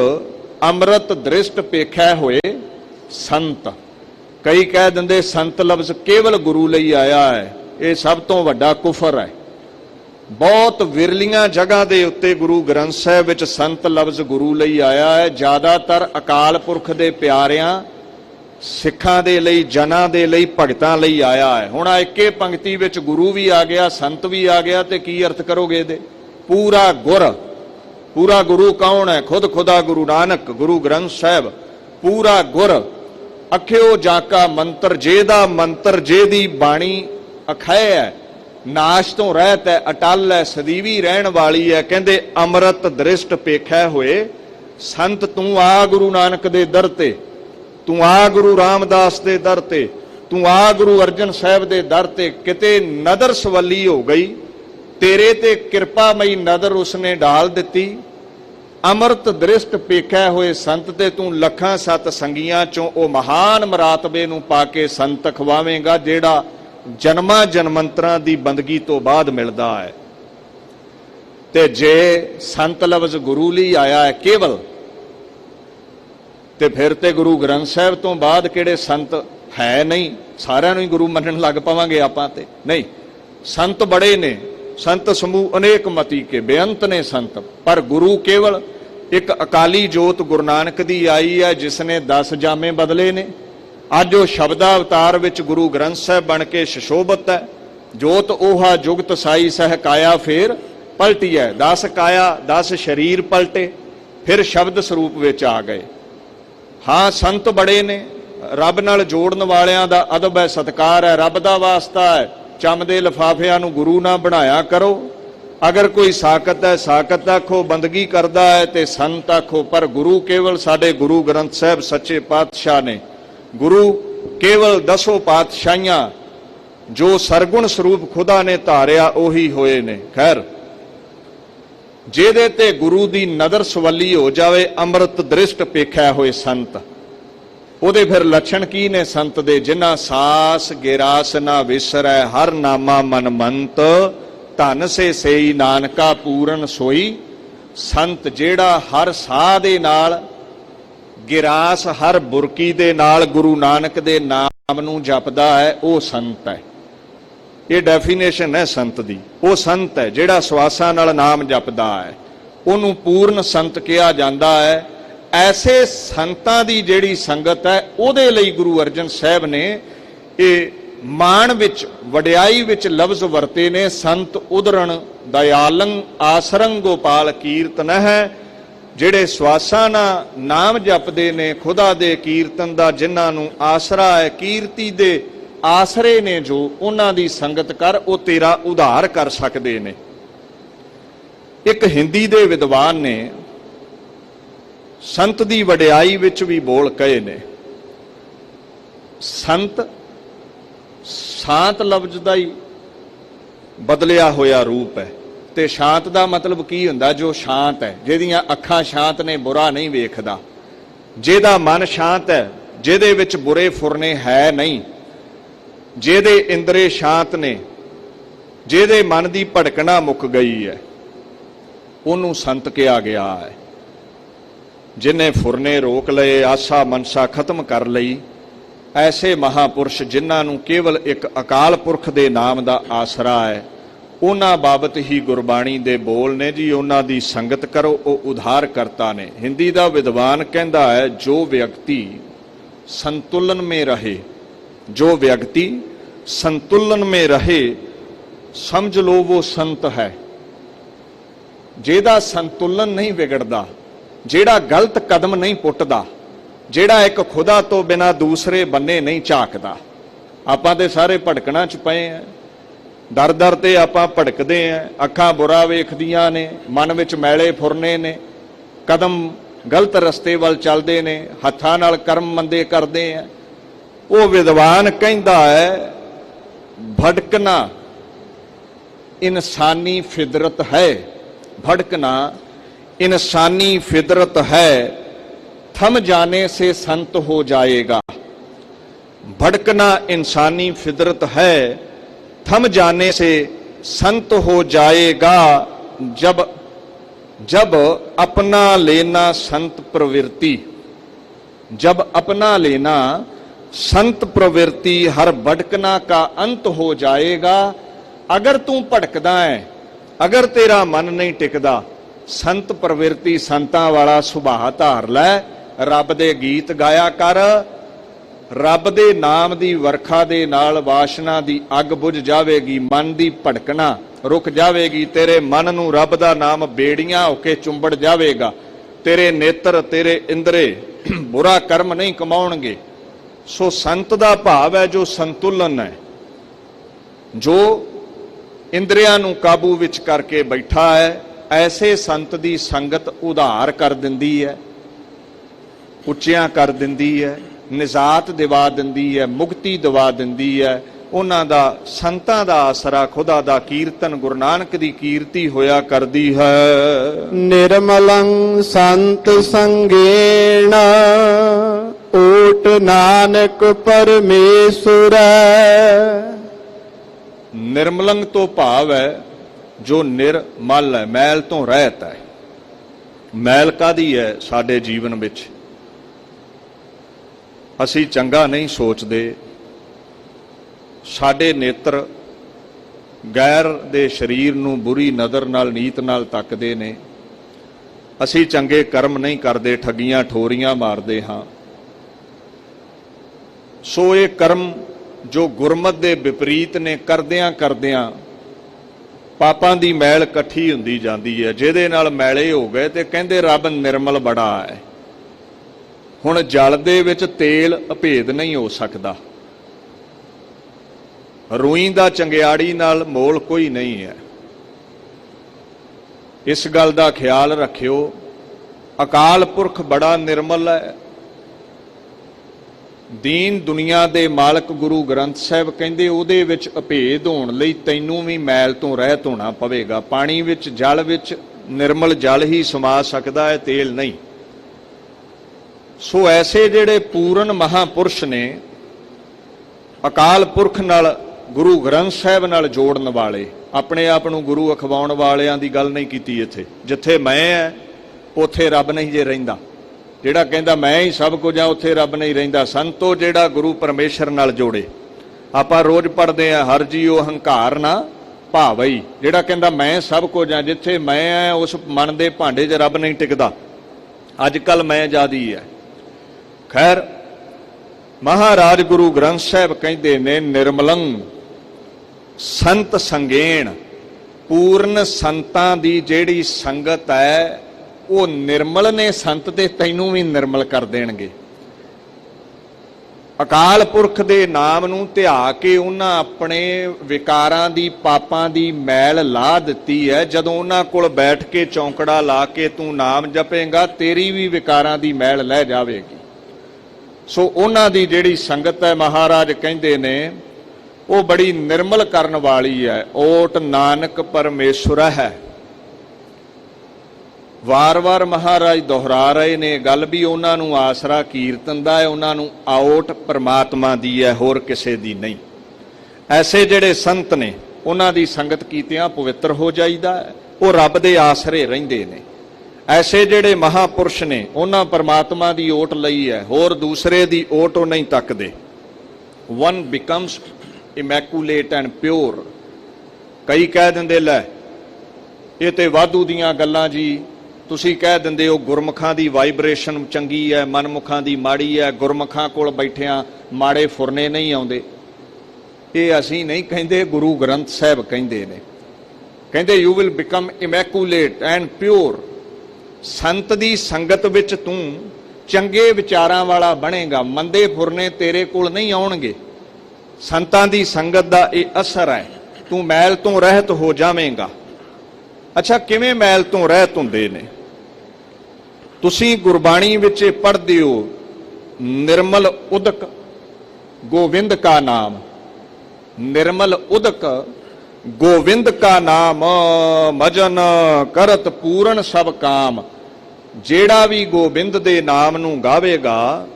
ਅੰਮ੍ਰਿਤ ਦ੍ਰਿਸ਼ਟ ਪੇਖੈ ਹੋਏ ਸੰਤ। ਕਈ ਕਹਿ ਦਿੰਦੇ ਸੰਤ ਲਫ਼ਜ਼ ਕੇਵਲ ਗੁਰੂ ਲਈ ਆਇਆ ਹੈ। ਇਹ ਸਭ ਤੋਂ ਵੱਡਾ ਕੁਫਰ ਹੈ। ਬਹੁਤ ਵਿਰਲੀਆਂ ਜਗ੍ਹਾ ਦੇ ਉੱਤੇ ਗੁਰੂ ਗ੍ਰੰਥ ਸਾਹਿਬ ਵਿੱਚ ਸੰਤ ਲਫ਼ਜ਼ ਗੁਰੂ ਲਈ ਆਇਆ ਹੈ। ਜ਼ਿਆਦਾਤਰ ਅਕਾਲ ਪੁਰਖ ਦੇ ਪਿਆਰਿਆਂ, ਸਿੱਖਾਂ ਦੇ ਲਈ, ਜਨਾਂ ਦੇ ਲਈ, ਭਗਤਾਂ ਲਈ ਆਇਆ ਹੈ। ਹੁਣ ਇੱਕੇ ਪੰਕਤੀ ਵਿੱਚ ਗੁਰੂ ਵੀ ਆ ਗਿਆ, ਸੰਤ ਵੀ ਆ ਗਿਆ, ਤੇ ਕੀ ਅਰਥ ਕਰੋਗੇ ਇਹਦੇ? ਪੂਰਾ ਗੁਰ, ਪੂਰਾ ਗੁਰੂ ਕੌਣ ਹੈ? ਖੁਦ ਖੁਦਾ ਗੁਰੂ ਨਾਨਕ, ਗੁਰੂ ਗ੍ਰੰਥ ਸਾਹਿਬ। ਪੂਰਾ ਗੁਰ ਅਖਿਓ ਜਾਕਾ ਮੰਤਰ, ਜਿਹਦਾ ਮੰਤਰ, ਜਿਹਦੀ ਬਾਣੀ ਅਖੈ ਹੈ, ਨਾਸ਼ ਤੋਂ ਰਹਿਤ ਹੈ, ਅਟਲ ਹੈ, ਸਦੀਵੀ ਰਹਿਣ ਵਾਲੀ ਹੈ। ਕਹਿੰਦੇ ਅੰਮ੍ਰਿਤ ਦ੍ਰਿਸ਼ਟ ਪੇਖੈ ਹੋਏ ਸੰਤ। ਤੂੰ ਆ ਗੁਰੂ ਨਾਨਕ ਦੇ ਦਰ ਤੇ, ਤੂੰ ਆ ਗੁਰੂ ਰਾਮਦਾਸ ਦੇ ਦਰ ਤੇ, ਤੂੰ ਆ ਗੁਰੂ ਅਰਜਨ ਸਾਹਿਬ ਦੇ ਦਰ ਤੇ। ਕਿਤੇ ਨਦਰ ਸਵੱਲੀ ਹੋ ਗਈ, ਤੇਰੇ ਤੇ ਕਿਰਪਾਮਈ ਨਦਰ ਉਸਨੇ ਡਾਲ ਦਿੱਤੀ। ਅੰਮ੍ਰਿਤ ਦ੍ਰਿਸ਼ਟ ਪੇਖੈ ਹੋਏ ਸੰਤ, ਤੇ ਤੂੰ ਲੱਖਾਂ ਸਤ ਸੰਗੀਆਂ ਚੋਂ ਉਹ ਮਹਾਨ ਮਰਾਤਬੇ ਨੂੰ ਪਾ ਕੇ ਸੰਤ ਖਵਾਵੇਂਗਾ, ਜਿਹੜਾ ਜਨਮਾਂ ਜਨਮੰਤਰਾਂ ਦੀ ਬੰਦਗੀ ਤੋਂ ਬਾਅਦ ਮਿਲਦਾ ਹੈ। ਤੇ ਜੇ ਸੰਤ ਲਫ਼ਜ਼ ਗੁਰੂ ਲਈ ਆਇਆ ਹੈ ਕੇਵਲ, ਤੇ ਫਿਰ ਤੇ ਗੁਰੂ ਗ੍ਰੰਥ ਸਾਹਿਬ ਤੋਂ ਬਾਅਦ ਕਿਹੜੇ ਸੰਤ ਹੈ ਨਹੀਂ? ਸਾਰਿਆਂ ਨੂੰ ਹੀ ਗੁਰੂ ਮੰਨਣ ਲੱਗ ਪਵਾਂਗੇ ਆਪਾਂ? ਤੇ ਨਹੀਂ, ਸੰਤ ਬੜੇ ਨੇ, ਸੰਤ ਸਮੂਹ ਅਨੇਕ ਮਤੀ ਕੇ, ਬੇਅੰਤ ਨੇ ਸੰਤ। ਪਰ ਗੁਰੂ ਕੇਵਲ ਇੱਕ ਅਕਾਲੀ ਜੋਤ ਗੁਰੂ ਨਾਨਕ ਦੀ ਆਈ ਹੈ, ਜਿਸ ਨੇ 10 ਜਾਮੇ ਬਦਲੇ ਨੇ। ਅੱਜ ਉਹ ਸ਼ਬਦਾ ਅਵਤਾਰ ਵਿੱਚ ਗੁਰੂ ਗ੍ਰੰਥ ਸਾਹਿਬ ਬਣ ਕੇ ਸ਼ਸ਼ੋਭਤ ਹੈ। ਜੋਤ 오ਹਾ ਜੁਗਤ ਸਾਈ ਸਹਿ ਕਾਇਆ ਫੇਰ ਪਲਟੀ ਹੈ। 10 ਕਾਇਆ, 10 ਸਰੀਰ ਪਲਟੇ, ਫਿਰ ਸ਼ਬਦ ਸਰੂਪ ਵਿੱਚ ਆ ਗਏ। ਹਾਂ, ਸੰਤ ਬੜੇ ਨੇ, ਰੱਬ ਨਾਲ ਜੋੜਨ ਵਾਲਿਆਂ ਦਾ ਅਦਬ ਹੈ, ਸਤਿਕਾਰ ਹੈ, ਰੱਬ ਦਾ ਵਾਸਤਾ ਹੈ। ਚੰਮ ਦੇ ਲਿਫਾਫਿਆਂ ਨੂੰ ਗੁਰੂ ਨਾ ਬਣਾਇਆ ਕਰੋ। ਅਗਰ ਕੋਈ ਸਾਕਤ ਹੈ, ਸਾਕਤ ਆਖੋ, ਬੰਦਗੀ ਕਰਦਾ ਹੈ ਤੇ ਸੰਤ ਆਖੋ। ਪਰ ਗੁਰੂ ਕੇਵਲ ਸਾਡੇ ਗੁਰੂ ਗ੍ਰੰਥ ਸਾਹਿਬ ਸੱਚੇ ਪਾਤਸ਼ਾਹ ਨੇ। ਗੁਰੂ ਕੇਵਲ 10 ਪਾਤਸ਼ਾਹੀਆਂ ਜੋ ਸਰਗੁਣ ਸਰੂਪ ਖੁਦਾ ਨੇ ਧਾਰਿਆ ਉਹੀ ਹੋਏ ਨੇ। ਖੈਰ, ਜਿਹਦੇ ਤੇ ਗੁਰੂ ਦੀ ਨਜ਼ਰ ਸਵੱਲੀ ਹੋ ਜਾਵੇ, ਅੰਮ੍ਰਿਤ ਦ੍ਰਿਸ਼ਟ ਪੇਖਿਆ ਹੋਏ ਸੰਤ, ਉਹਦੇ ਫਿਰ ਲੱਛਣ ਕੀ ਨੇ ਸੰਤ ਦੇ? ਜਿਨ੍ਹਾਂ ਸਾਸ ਗਿਰਾਸ ਨਾ ਵਿਸਰੈ, ਹਰ ਨਾਮਾ ਮਨ ਮੰਤ, ਧਨ ਸੇ ਸੇਈ ਨਾਨਕਾ ਪੂਰਨ ਸੋਈ ਸੰਤ। ਜਿਹੜਾ ਹਰ ਸਾਹ ਦੇ ਨਾਲ, ਗਿਰਾਸ ਹਰ ਬੁਰਕੀ ਦੇ ਨਾਲ ਗੁਰੂ ਨਾਨਕ ਦੇ ਨਾਮ ਨੂੰ ਜਪਦਾ ਹੈ, ਉਹ ਸੰਤ ਹੈ। ਇਹ ਡੈਫੀਨੇਸ਼ਨ ਹੈ ਸੰਤ ਦੀ। ਉਹ ਸੰਤ ਹੈ ਜਿਹੜਾ ਸਵਾਸਾਂ ਨਾਲ ਨਾਮ ਜਪਦਾ ਹੈ, ਉਹਨੂੰ ਪੂਰਨ ਸੰਤ ਕਿਹਾ ਜਾਂਦਾ ਹੈ। ਐਸੇ ਸੰਤਾਂ ਦੀ ਜਿਹੜੀ ਸੰਗਤ ਹੈ, ਉਹਦੇ ਲਈ ਗੁਰੂ ਅਰਜਨ ਸਾਹਿਬ ਨੇ ਇਹ ਮਾਣ ਵਿੱਚ, ਵਡਿਆਈ ਵਿੱਚ ਲਫ਼ਜ਼ ਵਰਤੇ ਨੇ। ਸੰਤ ਉਦਰਣ ਦਇਆਲੰ ਆਸਰੰ ਗੋਪਾਲ ਕੀਰਤਨ ਹੈ। ਜਿਹੜੇ ਸਵਾਸਾਂ ਨਾਲ ਨਾਮ ਜਪਦੇ ਨੇ ਖੁਦਾ ਦੇ ਕੀਰਤਨ ਦਾ, ਜਿਨ੍ਹਾਂ ਨੂੰ ਆਸਰਾ ਹੈ, ਕੀਰਤੀ ਦੇ ਆਸਰੇ ਨੇ, ਜੋ ਉਹਨਾਂ ਦੀ ਸੰਗਤ ਕਰ, ਉਹ ਤੇਰਾ ਉਧਾਰ ਕਰ ਸਕਦੇ ਨੇ। ਇੱਕ ਹਿੰਦੀ ਦੇ ਵਿਦਵਾਨ ਨੇ ਸੰਤ ਦੀ ਵਡਿਆਈ ਵਿੱਚ ਵੀ ਬੋਲ ਕਹੇ ਨੇ। ਸੰਤ ਸ਼ਾਂਤ ਲਫ਼ਜ਼ ਦਾ ਹੀ ਬਦਲਿਆ ਹੋਇਆ ਰੂਪ ਹੈ। ਤੇ ਸ਼ਾਂਤ ਦਾ ਮਤਲਬ ਕੀ ਹੁੰਦਾ? ਜੋ ਸ਼ਾਂਤ ਹੈ, ਜਿਹਦੀਆਂ ਅੱਖਾਂ ਸ਼ਾਂਤ ਨੇ, ਬੁਰਾ ਨਹੀਂ ਵੇਖਦਾ, ਜਿਹਦਾ ਮਨ ਸ਼ਾਂਤ ਹੈ, ਜਿਹਦੇ ਵਿੱਚ ਬੁਰੇ ਫੁਰਨੇ ਹੈ ਨਹੀਂ, ਜਿਹਦੇ ਇੰਦਰੇ ਸ਼ਾਂਤ ਨੇ, ਜਿਹਦੇ ਮਨ ਦੀ ਭਟਕਣਾ ਮੁੱਕ ਗਈ ਹੈ, ਉਹਨੂੰ ਸੰਤ ਕਿਹਾ ਗਿਆ ਹੈ। ਜਿਨੇ ਫੁਰਨੇ ਰੋਕ ਲਏ, ਆਸਾ ਮਨਸਾ ਖਤਮ ਕਰ ਲਈ, ਐਸੇ ਮਹਾਪੁਰਸ਼ ਜਿਨ੍ਹਾਂ ਨੂੰ ਕੇਵਲ ਇੱਕ ਅਕਾਲ ਪੁਰਖ ਦੇ ਨਾਮ ਦਾ ਆਸਰਾ ਹੈ, ਉਹਨਾਂ ਬਾਬਤ ਹੀ ਗੁਰਬਾਣੀ ਦੇ ਬੋਲ ਨੇ ਜੀ। ਉਹਨਾਂ ਦੀ ਸੰਗਤ ਕਰੋ, ਉਹ ਉਧਾਰ ਕਰਤਾ ਨੇ। ਹਿੰਦੀ ਦਾ ਵਿਦਵਾਨ ਕਹਿੰਦਾ ਹੈ, ਜੋ ਵਿਅਕਤੀ ਸੰਤੁਲਨ ਮੇਂ ਰਹੇ, ਜੋ ਵਿਅਕਤੀ संतुलन में रहे, समझ लो वो संत है। ਜਿਹਦਾ ਸੰਤੁਲਨ ਨਹੀਂ ਵਿਗੜਦਾ, ਜਿਹੜਾ ਗਲਤ ਕਦਮ ਨਹੀਂ ਪੁੱਟਦਾ, ਜਿਹੜਾ ਇੱਕ ਖੁਦਾ ਤੋਂ ਬਿਨਾ ਦੂਸਰੇ ਬੰਨੇ ਨਹੀਂ ਝਾਕਦਾ। ਆਪਾਂ ਤੇ ਸਾਰੇ ਭਟਕਣਾ ਚ ਪਏ ਆ, ਦਰ ਦਰ ਤੇ ਆਪਾਂ ਭਟਕਦੇ ਆ, ਅੱਖਾਂ ਬੁਰਾ ਵੇਖਦੀਆਂ ਨੇ, ਮਨ ਵਿੱਚ ਮੈਲੇ ਫੁਰਨੇ ਨੇ, ਕਦਮ ਗਲਤ ਰਸਤੇ ਵੱਲ ਚੱਲਦੇ ਨੇ, ਹੱਥਾਂ ਨਾਲ ਕਰਮ ਮੰਦੇ ਕਰਦੇ ਆ। ਉਹ ਵਿਦਵਾਨ ਕਹਿੰਦਾ ਹੈ ਭਟਕਣਾ ਇਨਸਾਨੀ ਫਿਦਰਤ ਹੈ, भटकना इंसानी फितरत है, थम जाने से संत हो जाएगा। भटकना इंसानी फितरत है, थम जाने से संत हो जाएगा। जब जब अपना लेना संत प्रवृत्ति, जब अपना लेना संत प्रवृत्ति, हर भटकना का अंत हो जाएगा। अगर तू भटकदा है, अगर तेरा मन नहीं टिकदा, संत प्रवृत्ति संतां वाला सुभाਅ धार लै, रब दे गीत गाया कर, रब दे नाम दी वर्खा दे नाल वासना दी अग बुझ जावेगी, मन दी भटकना रुक जावेगी, तेरे मन नूं रब दा नाम बेड़ियां होके चुंबड़ जावेगा, तेरे नेत्र तेरे इंद्रे बुरा कर्म नहीं कमाउणगे। सो संत दा भाव है जो संतुलन है, जो इंद्रियां नूं काबू विच करके बैठा है। ऐसे संत दी संगत उधार कर दिंदी है, उच्चियां कर दिंदी है, निजात दिवा दिंदी है, मुक्ति दिवा दिंदी है। उन्हां दा संतां दा आसरा खुदा दा कीर्तन गुरु नानक दी कीर्ति होया करदी है। निर्मलं संत संगेण ओट नानक परमेश्वर। निर्मलंग तो भाव है जो निर्मल है, मैल तो रहत है। मैल कादी है साडे जीवन विच, असी चंगा नहीं सोचते, साडे नेत्र गैर दे शरीर नूं बुरी नज़र नाल नीत नाल तकदे ने, असी चंगे कर्म नहीं करते, ठगियां ठोरियां मारते हाँ। सो ये कर्म जो गुरमत दे विपरीत ने, करदियां करदियां पापां दी मैल इकट्ठी हुंदी जांदी है, जिहदे नाल मैले हो गए ते कहंदे रब निर्मल बड़ा है। हुण जल दे विच तेल अभेद नहीं हो सकदा, रूई दा चंगियाड़ी नाल मोल कोई नहीं है। इस गल दा ख्याल रखियो, अकाल पुरख बड़ा निर्मल है। दीन दुनिया दे मालक गुरु ग्रंथ साहिब कहंदे उहदे विच अभेद होण लई तैनूं भी मैल तो रहत होना पवेगा। पानी विच जल विच निर्मल जल ही समा सकदा है, तेल नहीं। सो ऐसे जिहड़े पूर्ण महापुरुष ने, अकाल पुरख नाल गुरु ग्रंथ साहिब नाल जोड़न वाले, अपने आप नूं गुरु अखवाउण वालियां दी गल नहीं कीती। इत्थे जिथे मैं है उथे रब नहीं जे रहिंदा, ਜਿਹੜਾ ਕਹਿੰਦਾ ਮੈਂ ਹੀ ਸਭ ਕੁਝ ਆ ਉੱਥੇ ਰੱਬ ਨਹੀਂ ਰਹਿੰਦਾ। ਸੰਤੋ ਜਿਹੜਾ ਗੁਰੂ ਪਰਮੇਸ਼ਰ ਨਾਲ ਜੋੜੇ। ਆਪਾਂ ਰੋਜ਼ ਪੜ੍ਹਦੇ ਆ ਹਰ ਜੀਓ ਹੰਕਾਰ ਨਾ ਭਾਵਈ, ਜਿਹੜਾ ਕਹਿੰਦਾ ਮੈਂ ਸਭ ਕੁਝ ਆ, ਜਿੱਥੇ ਮੈਂ ਆ ਉਸ ਮਨ ਦੇ ਭਾਂਡੇ 'ਚ ਰੱਬ ਨਹੀਂ ਟਿਕਦਾ। ਅੱਜ ਕੱਲ ਮੈਂ ਆਜ਼ਾਦੀ ਹੈ। ਖੈਰ ਮਹਾਰਾਜ ਗੁਰੂ ਗ੍ਰੰਥ ਸਾਹਿਬ ਕਹਿੰਦੇ ਨੇ ਨਿਰਮਲੰ ਸੰਤ ਸੰਗੇਣ, ਪੂਰਨ ਸੰਤਾਂ ਦੀ ਜਿਹੜੀ ਸੰਗਤ ਹੈ ਉਹ निर्मल ने संत ते तैनूं भी निर्मल कर देणगे। अकाल पुरख दे नाम नूं धिया के उन्हां अपने विकारां दी पापां दी मैल ला दित्ती है। जदों उन्हां कोल बैठ के चौंकड़ा ला के तूं नाम जपेगा, तेरी भी विकारां दी मैल लै जावेगी। सो उन्हां दी जिहड़ी संगत है, महाराज कहंदे ने वो बड़ी निर्मल करन वाली है। ओट नानक परमेश्वर है। वार वार महाराज दोहरा रहे ने गल भी, उन्होंने आसरा कीर्तन का है, उन्होंने आओट परमात्मा दी है, होर किसे दी नहीं। ऐसे जिहड़े संत ने उन्हां दी संगत कीतियां पवित्र हो जाईदा है, वो रब दे आसरे रहिंदे ने। ऐसे जिहड़े महापुरुष ने उन्हां परमात्मा दी ओट लई है, होर दूसरे दी ओट वो नहीं तकदे। One becomes immaculate and pure. कई कह दिंदे लै ये ते वाधू दीयां गल्लां जी, ਤੁਸੀਂ ਕਹਿ ਦਿੰਦੇ ਹੋ ਗੁਰਮੁਖਾਂ ਦੀ ਵਾਈਬ੍ਰੇਸ਼ਨ ਚੰਗੀ ਹੈ, ਮਨਮੁਖਾਂ ਦੀ ਮਾੜੀ ਹੈ, ਗੁਰਮੁਖਾਂ ਕੋਲ ਬੈਠਿਆਂ ਮਾੜੇ ਫੁਰਨੇ ਨਹੀਂ ਆਉਂਦੇ। ਇਹ ਅਸੀਂ ਨਹੀਂ ਕਹਿੰਦੇ, ਗੁਰੂ ਗ੍ਰੰਥ ਸਾਹਿਬ ਕਹਿੰਦੇ ਨੇ। ਕਹਿੰਦੇ you will become immaculate and pure. ਸੰਤ ਦੀ ਸੰਗਤ ਵਿੱਚ ਤੂੰ ਚੰਗੇ ਵਿਚਾਰਾਂ ਵਾਲਾ ਬਣੇਗਾ, ਮੰਦੇ ਫੁਰਨੇ ਤੇਰੇ ਕੋਲ ਨਹੀਂ ਆਉਣਗੇ। ਸੰਤਾਂ ਦੀ ਸੰਗਤ ਦਾ ਇਹ ਅਸਰ ਹੈ, ਤੂੰ ਮੈਲ ਤੋਂ ਰਹਿਤ ਹੋ ਜਾਵੇਂਗਾ। ਅੱਛਾ, ਕਿਵੇਂ ਮੈਲ ਤੋਂ ਰਹਿਤ ਹੁੰਦੇ ਨੇ? ਤੁਸੀਂ ਗੁਰਬਾਣੀ ਵਿੱਚ ਪੜ੍ਹਦੇ ਹੋ, ਨਿਰਮਲ ਉਦਕ ਗੋਵਿੰਦ ਕਾ ਨਾਮ, ਨਿਰਮਲ ਉਦਕ ਗੋਵਿੰਦ ਕਾ ਨਾਮ, ਮਜਨ ਕਰਤ ਪੂਰਨ ਸਭ ਕਾਮ। ਜਿਹੜਾ ਵੀ ਗੋਬਿੰਦ ਦੇ ਨਾਮ ਨੂੰ ਗਾਵੇਗਾ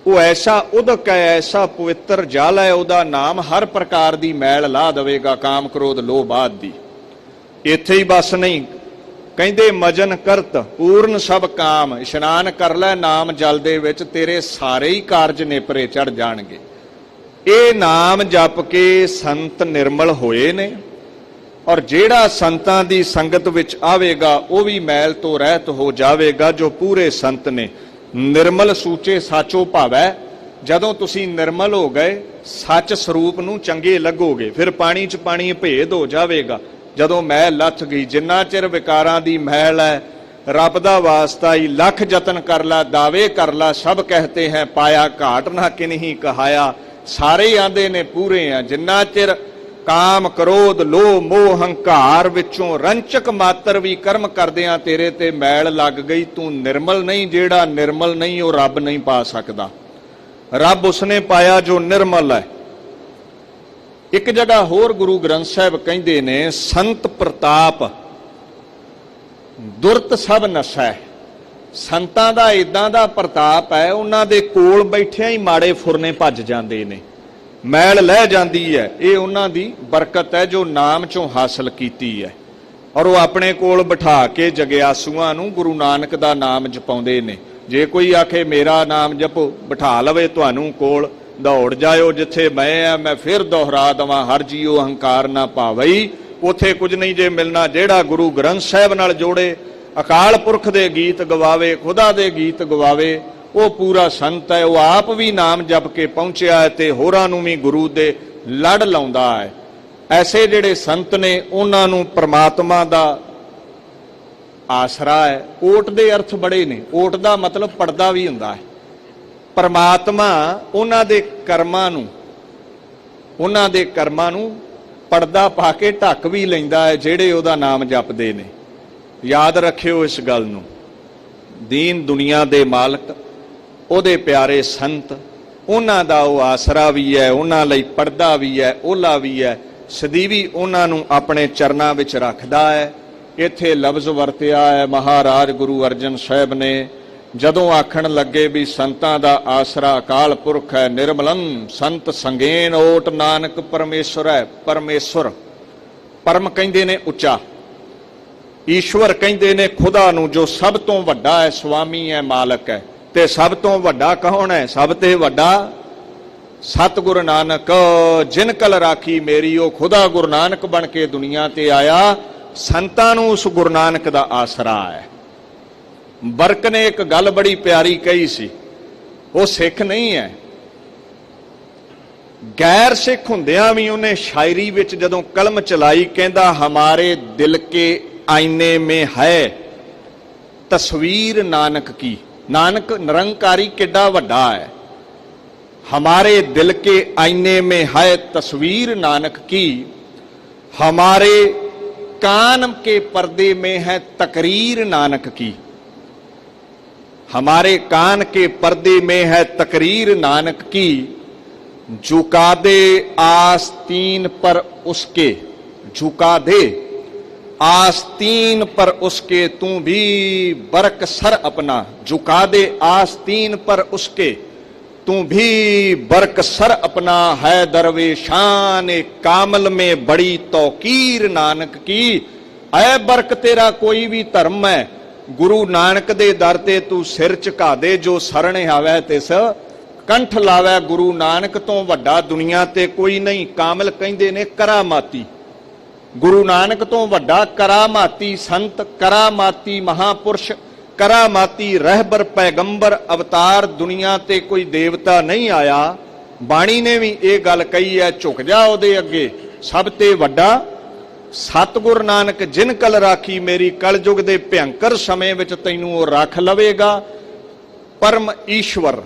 ਉਹ ਐਸਾ ਉਦਕ ਹੈ, ਐਸਾ ਪਵਿੱਤਰ ਜਲ ਹੈ, ਉਹਦਾ ਨਾਮ ਹਰ ਪ੍ਰਕਾਰ ਦੀ ਮੈਲ ਲਾ ਦੇਵੇਗਾ, ਕਾਮ ਕ੍ਰੋਧ ਲੋਭ ਆਦਿ ਦੀ। ਇੱਥੇ ਹੀ ਬਸ ਨਹੀਂ, ਕਹਿੰਦੇ ਮਜਨ ਕਰਤ ਪੂਰਨ ਸਭ ਕਾਮ। ਇਸ਼ਨਾਨ ਕਰ ਲੈ ਨਾਮ ਜਲ ਦੇ ਵਿੱਚ, ਤੇਰੇ ਸਾਰੇ ਹੀ ਕਾਰਜ ਨੇਪਰੇ ਚੜ ਜਾਣਗੇ। ਇਹ ਨਾਮ ਜਪ ਕੇ ਸੰਤ ਨਿਰਮਲ ਹੋਏ ਨੇ, ਔਰ ਜਿਹੜਾ ਸੰਤਾਂ ਦੀ ਸੰਗਤ ਵਿੱਚ ਆਵੇਗਾ ਉਹ ਵੀ ਮੈਲ ਤੋਂ ਰਹਿਤ ਹੋ ਜਾਵੇਗਾ। ਜੋ ਪੂਰੇ ਸੰਤ ਨੇ, ਨਿਰਮਲ ਸੂਚੇ ਸਾਚੋ ਭਾਵੈ। ਜਦੋਂ ਤੁਸੀਂ ਨਿਰਮਲ ਹੋ ਗਏ, ਸੱਚ ਸਰੂਪ ਨੂੰ ਚੰਗੇ ਲੱਗੋਗੇ, ਫਿਰ ਪਾਣੀ 'ਚ ਪਾਣੀ ਭੇਦ ਹੋ ਜਾਵੇਗਾ। ਜਦੋਂ ਮੈਲ ਲੱਥ ਗਈ, ਜਿੰਨਾ ਚਿਰ ਵਿਕਾਰਾਂ ਦੀ ਮੈਲ ਹੈ, ਰੱਬ ਦਾ ਵਾਸਤਾ ਹੀ ਲੱਖ ਯਤਨ ਕਰ ਲਾ, ਦਾਵੇ ਕਰ ਲਾ, ਸਭ ਕਹਤੇ ਹੈ ਪਾਇਆ, ਘਾਟ ਨਾ ਕਿਨਹੀ ਕਹਾਇਆ। ਸਾਰੇ ਹੀ ਆਂਦੇ ਨੇ ਪੂਰੇ ਆ। ਜਿੰਨਾ ਚਿਰ ਕਾਮ ਕ੍ਰੋਧ ਲੋਭ ਮੋਹ ਹੰਕਾਰ ਵਿੱਚੋਂ ਰੰਚਕ ਮਾਤਰ ਵੀ ਕਰਮ ਕਰਦਿਆਂ ਤੇਰੇ ਤੇ ਮੈਲ ਲੱਗ ਗਈ, ਤੂੰ ਨਿਰਮਲ ਨਹੀਂ। ਜਿਹੜਾ ਨਿਰਮਲ ਨਹੀਂ ਉਹ ਰੱਬ ਨਹੀਂ ਪਾ ਸਕਦਾ। ਰੱਬ ਉਸਨੇ ਪਾਇਆ ਜੋ ਨਿਰਮਲ ਹੈ। ਇੱਕ ਜਗ੍ਹਾ ਹੋਰ ਗੁਰੂ ਗ੍ਰੰਥ ਸਾਹਿਬ ਕਹਿੰਦੇ ਨੇ, ਸੰਤ ਪ੍ਰਤਾਪ ਦੁਰਤ ਸਭ ਨਸੈ। ਸੰਤਾਂ ਦਾ ਇਦਾਂ ਦਾ ਪ੍ਰਤਾਪ ਹੈ, ਉਹਨਾਂ ਦੇ ਕੋਲ ਬੈਠਿਆਂ ਹੀ ਮਾੜੇ ਫੁਰਨੇ ਭੱਜ ਜਾਂਦੇ ਨੇ, ਮੈਲ ਲੈ ਜਾਂਦੀ ਹੈ। ਇਹ ਉਹਨਾਂ ਦੀ ਬਰਕਤ ਹੈ ਜੋ ਨਾਮ ਚੋਂ ਹਾਸਲ ਕੀਤੀ ਹੈ। ਔਰ ਉਹ ਆਪਣੇ ਕੋਲ ਬਿਠਾ ਕੇ ਜਗਿਆਸੂਆਂ ਨੂੰ ਗੁਰੂ ਨਾਨਕ ਦਾ ਨਾਮ ਜਪਾਉਂਦੇ ਨੇ। ਜੇ ਕੋਈ ਆਖੇ ਮੇਰਾ ਨਾਮ ਜਪੋ, ਬਿਠਾ ਲਵੇ ਤੁਹਾਨੂੰ ਕੋਲ, ਦੌੜ ਜਾਇਓ ਜਿੱਥੇ ਮੈਂ ਆ, ਮੈਂ ਫਿਰ ਦੁਹਰਾ ਦਵਾਂ, ਹਰ ਜੀਓ ਅਹੰਕਾਰ ਨਾ ਪਾਵਈ। ਉਥੇ ਕੁਝ ਨਹੀਂ ਜੇ ਮਿਲਣਾ। ਜਿਹੜਾ ਗੁਰੂ ਗ੍ਰੰਥ ਸਾਹਿਬ ਨਾਲ ਜੋੜੇ, ਅਕਾਲ ਪੁਰਖ ਦੇ ਗੀਤ ਗਵਾਵੇ, ਖੁਦਾ ਦੇ ਗੀਤ ਗਵਾਵੇ, ਉਹ ਪੂਰਾ ਸੰਤ ਹੈ। ਉਹ ਆਪ ਵੀ ਨਾਮ ਜਪ ਕੇ ਪਹੁੰਚਿਆ ਹੈ ਤੇ ਹੋਰਾਂ ਨੂੰ ਵੀ ਗੁਰੂ ਦੇ ਲੜ ਲਾਉਂਦਾ ਹੈ। ਐਸੇ ਜਿਹੜੇ ਸੰਤ ਨੇ ਉਹਨਾਂ ਨੂੰ ਪ੍ਰਮਾਤਮਾ ਦਾ ਆਸਰਾ ਹੈ। ਓਟ ਦੇ ਅਰਥ ਬੜੇ ਨੇ। ਓਟ ਦਾ ਮਤਲਬ ਪਰਦਾ ਵੀ ਹੁੰਦਾ ਹੈ। ਪਰਮਾਤਮਾ ਉਹਨਾਂ ਦੇ ਕਰਮਾਂ ਨੂੰ ਪਰਦਾ ਪਾ ਕੇ ਢੱਕ ਵੀ ਲੈਂਦਾ ਹੈ, ਜਿਹੜੇ ਉਹਦਾ ਨਾਮ ਜਪਦੇ ਨੇ। ਯਾਦ ਰੱਖਿਓ ਇਸ ਗੱਲ ਨੂੰ। ਦੀਨ ਦੁਨੀਆ ਦੇ ਮਾਲਕ, ਉਹਦੇ ਪਿਆਰੇ ਸੰਤ, ਉਹਨਾਂ ਦਾ ਉਹ ਆਸਰਾ ਵੀ ਹੈ, ਉਹਨਾਂ ਲਈ ਪਰਦਾ ਵੀ ਹੈ, ਓਲਾ ਵੀ ਹੈ। ਸਦੀਵੀ ਉਹਨਾਂ ਨੂੰ ਆਪਣੇ ਚਰਨਾਂ ਵਿੱਚ ਰੱਖਦਾ ਹੈ। ਇੱਥੇ ਲਫ਼ਜ਼ ਵਰਤਿਆ ਹੈ ਮਹਾਰਾਜ ਗੁਰੂ ਅਰਜਨ ਸਾਹਿਬ ਨੇ, ਜਦੋਂ ਆਖਣ ਲੱਗੇ ਵੀ ਸੰਤਾਂ ਦਾ ਆਸਰਾ ਅਕਾਲ ਪੁਰਖ ਹੈ। ਨਿਰਮਲੰ ਸੰਤ ਸੰਗੇਨ ਓਟ ਨਾਨਕ ਪਰਮੇਸ਼ਰ ਹੈ। ਪਰਮੇਸ਼ਰ, ਪਰਮ ਕਹਿੰਦੇ ਨੇ ਉੱਚਾ, ਈਸ਼ਵਰ ਕਹਿੰਦੇ ਨੇ ਖੁਦਾ ਨੂੰ, ਜੋ ਸਭ ਤੋਂ ਵੱਡਾ ਹੈ, ਸੁਆਮੀ ਹੈ, ਮਾਲਕ ਹੈ। ਤੇ ਸਭ ਤੋਂ ਵੱਡਾ ਕੌਣ ਹੈ? ਸਭ ਤੇ ਵੱਡਾ ਸਤਿਗੁਰੂ ਨਾਨਕ, ਜਿਨ ਕਲ ਰਾਖੀ ਮੇਰੀ। ਉਹ ਖੁਦਾ ਗੁਰੂ ਨਾਨਕ ਬਣ ਕੇ ਦੁਨੀਆ ਤੇ ਆਇਆ। ਸੰਤਾਂ ਨੂੰ ਉਸ ਗੁਰੂ ਨਾਨਕ ਦਾ ਆਸਰਾ ਹੈ। ਬਰਕ ਨੇ ਇੱਕ ਗੱਲ ਬੜੀ ਪਿਆਰੀ ਕਹੀ ਸੀ। ਉਹ ਸਿੱਖ ਨਹੀਂ ਹੈ, ਗੈਰ ਸਿੱਖ ਹੁੰਦਿਆਂ ਵੀ ਉਹਨੇ ਸ਼ਾਇਰੀ ਵਿੱਚ ਜਦੋਂ ਕਲਮ ਚਲਾਈ, ਕਹਿੰਦਾ ਹਮਾਰੇ ਦਿਲ ਕੇ ਆਇਨੇ ਮੇਂ ਹੈ ਤਸਵੀਰ ਨਾਨਕ ਕੀ। ਨਾਨਕ ਨਿਰੰਕਾਰੀ ਕਿੱਡਾ ਵੱਡਾ ਹੈ। ਹਮਾਰੇ ਦਿਲ ਕੇ ਆਇਨੇ ਮੇਂ ਹੈ ਤਸਵੀਰ ਨਾਨਕ ਕੀ, हमारे कान के पर्दे में है तकरीर नानक की, हमारे कान के पर्दे में है तकरीर नानक की, झुका दे आस्तीन पर उसके, झुका दे आस्तीन पर उसके तू भी बरक सर अपना, झुका दे आस्तीन पर उसके तू भी बरक सर अपना, है दरवेशान कामल में बड़ी तौकीर नानक की। ऐ बरक तेरा कोई भी धर्म है, गुरु नानक दे दर ते तू सिर झुका दे, जो सरन आवे तिस कंठ लावे। गुरु नानक तो वड्डा दुनिया ते कोई नहीं। कामल कहंदे ने करामाती, गुरु नानक तो वड्डा करामाती संत, करामाती महापुरुष, करामाती रहबर पैगंबर अवतार दुनिया ते कोई देवता नहीं आया। ਬਾਣੀ ਨੇ ਵੀ ਇਹ ਗੱਲ ਕਹੀ ਹੈ, ਝੁਕ ਜਾ ਉਹਦੇ ਅੱਗੇ, ਸਭ ਤੇ ਵੱਡਾ ਸਤਿਗੁਰ ਨਾਨਕ ਜਿਨ ਕਲ ਰਾਖੀ ਮੇਰੀ, ਕਲਯੁਗ ਦੇ ਭਿਅੰਕਰ ਸਮੇਂ ਵਿੱਚ ਤੈਨੂੰ ਉਹ ਰੱਖ ਲਵੇਗਾ। ਪਰਮ ਈਸ਼ਵਰ,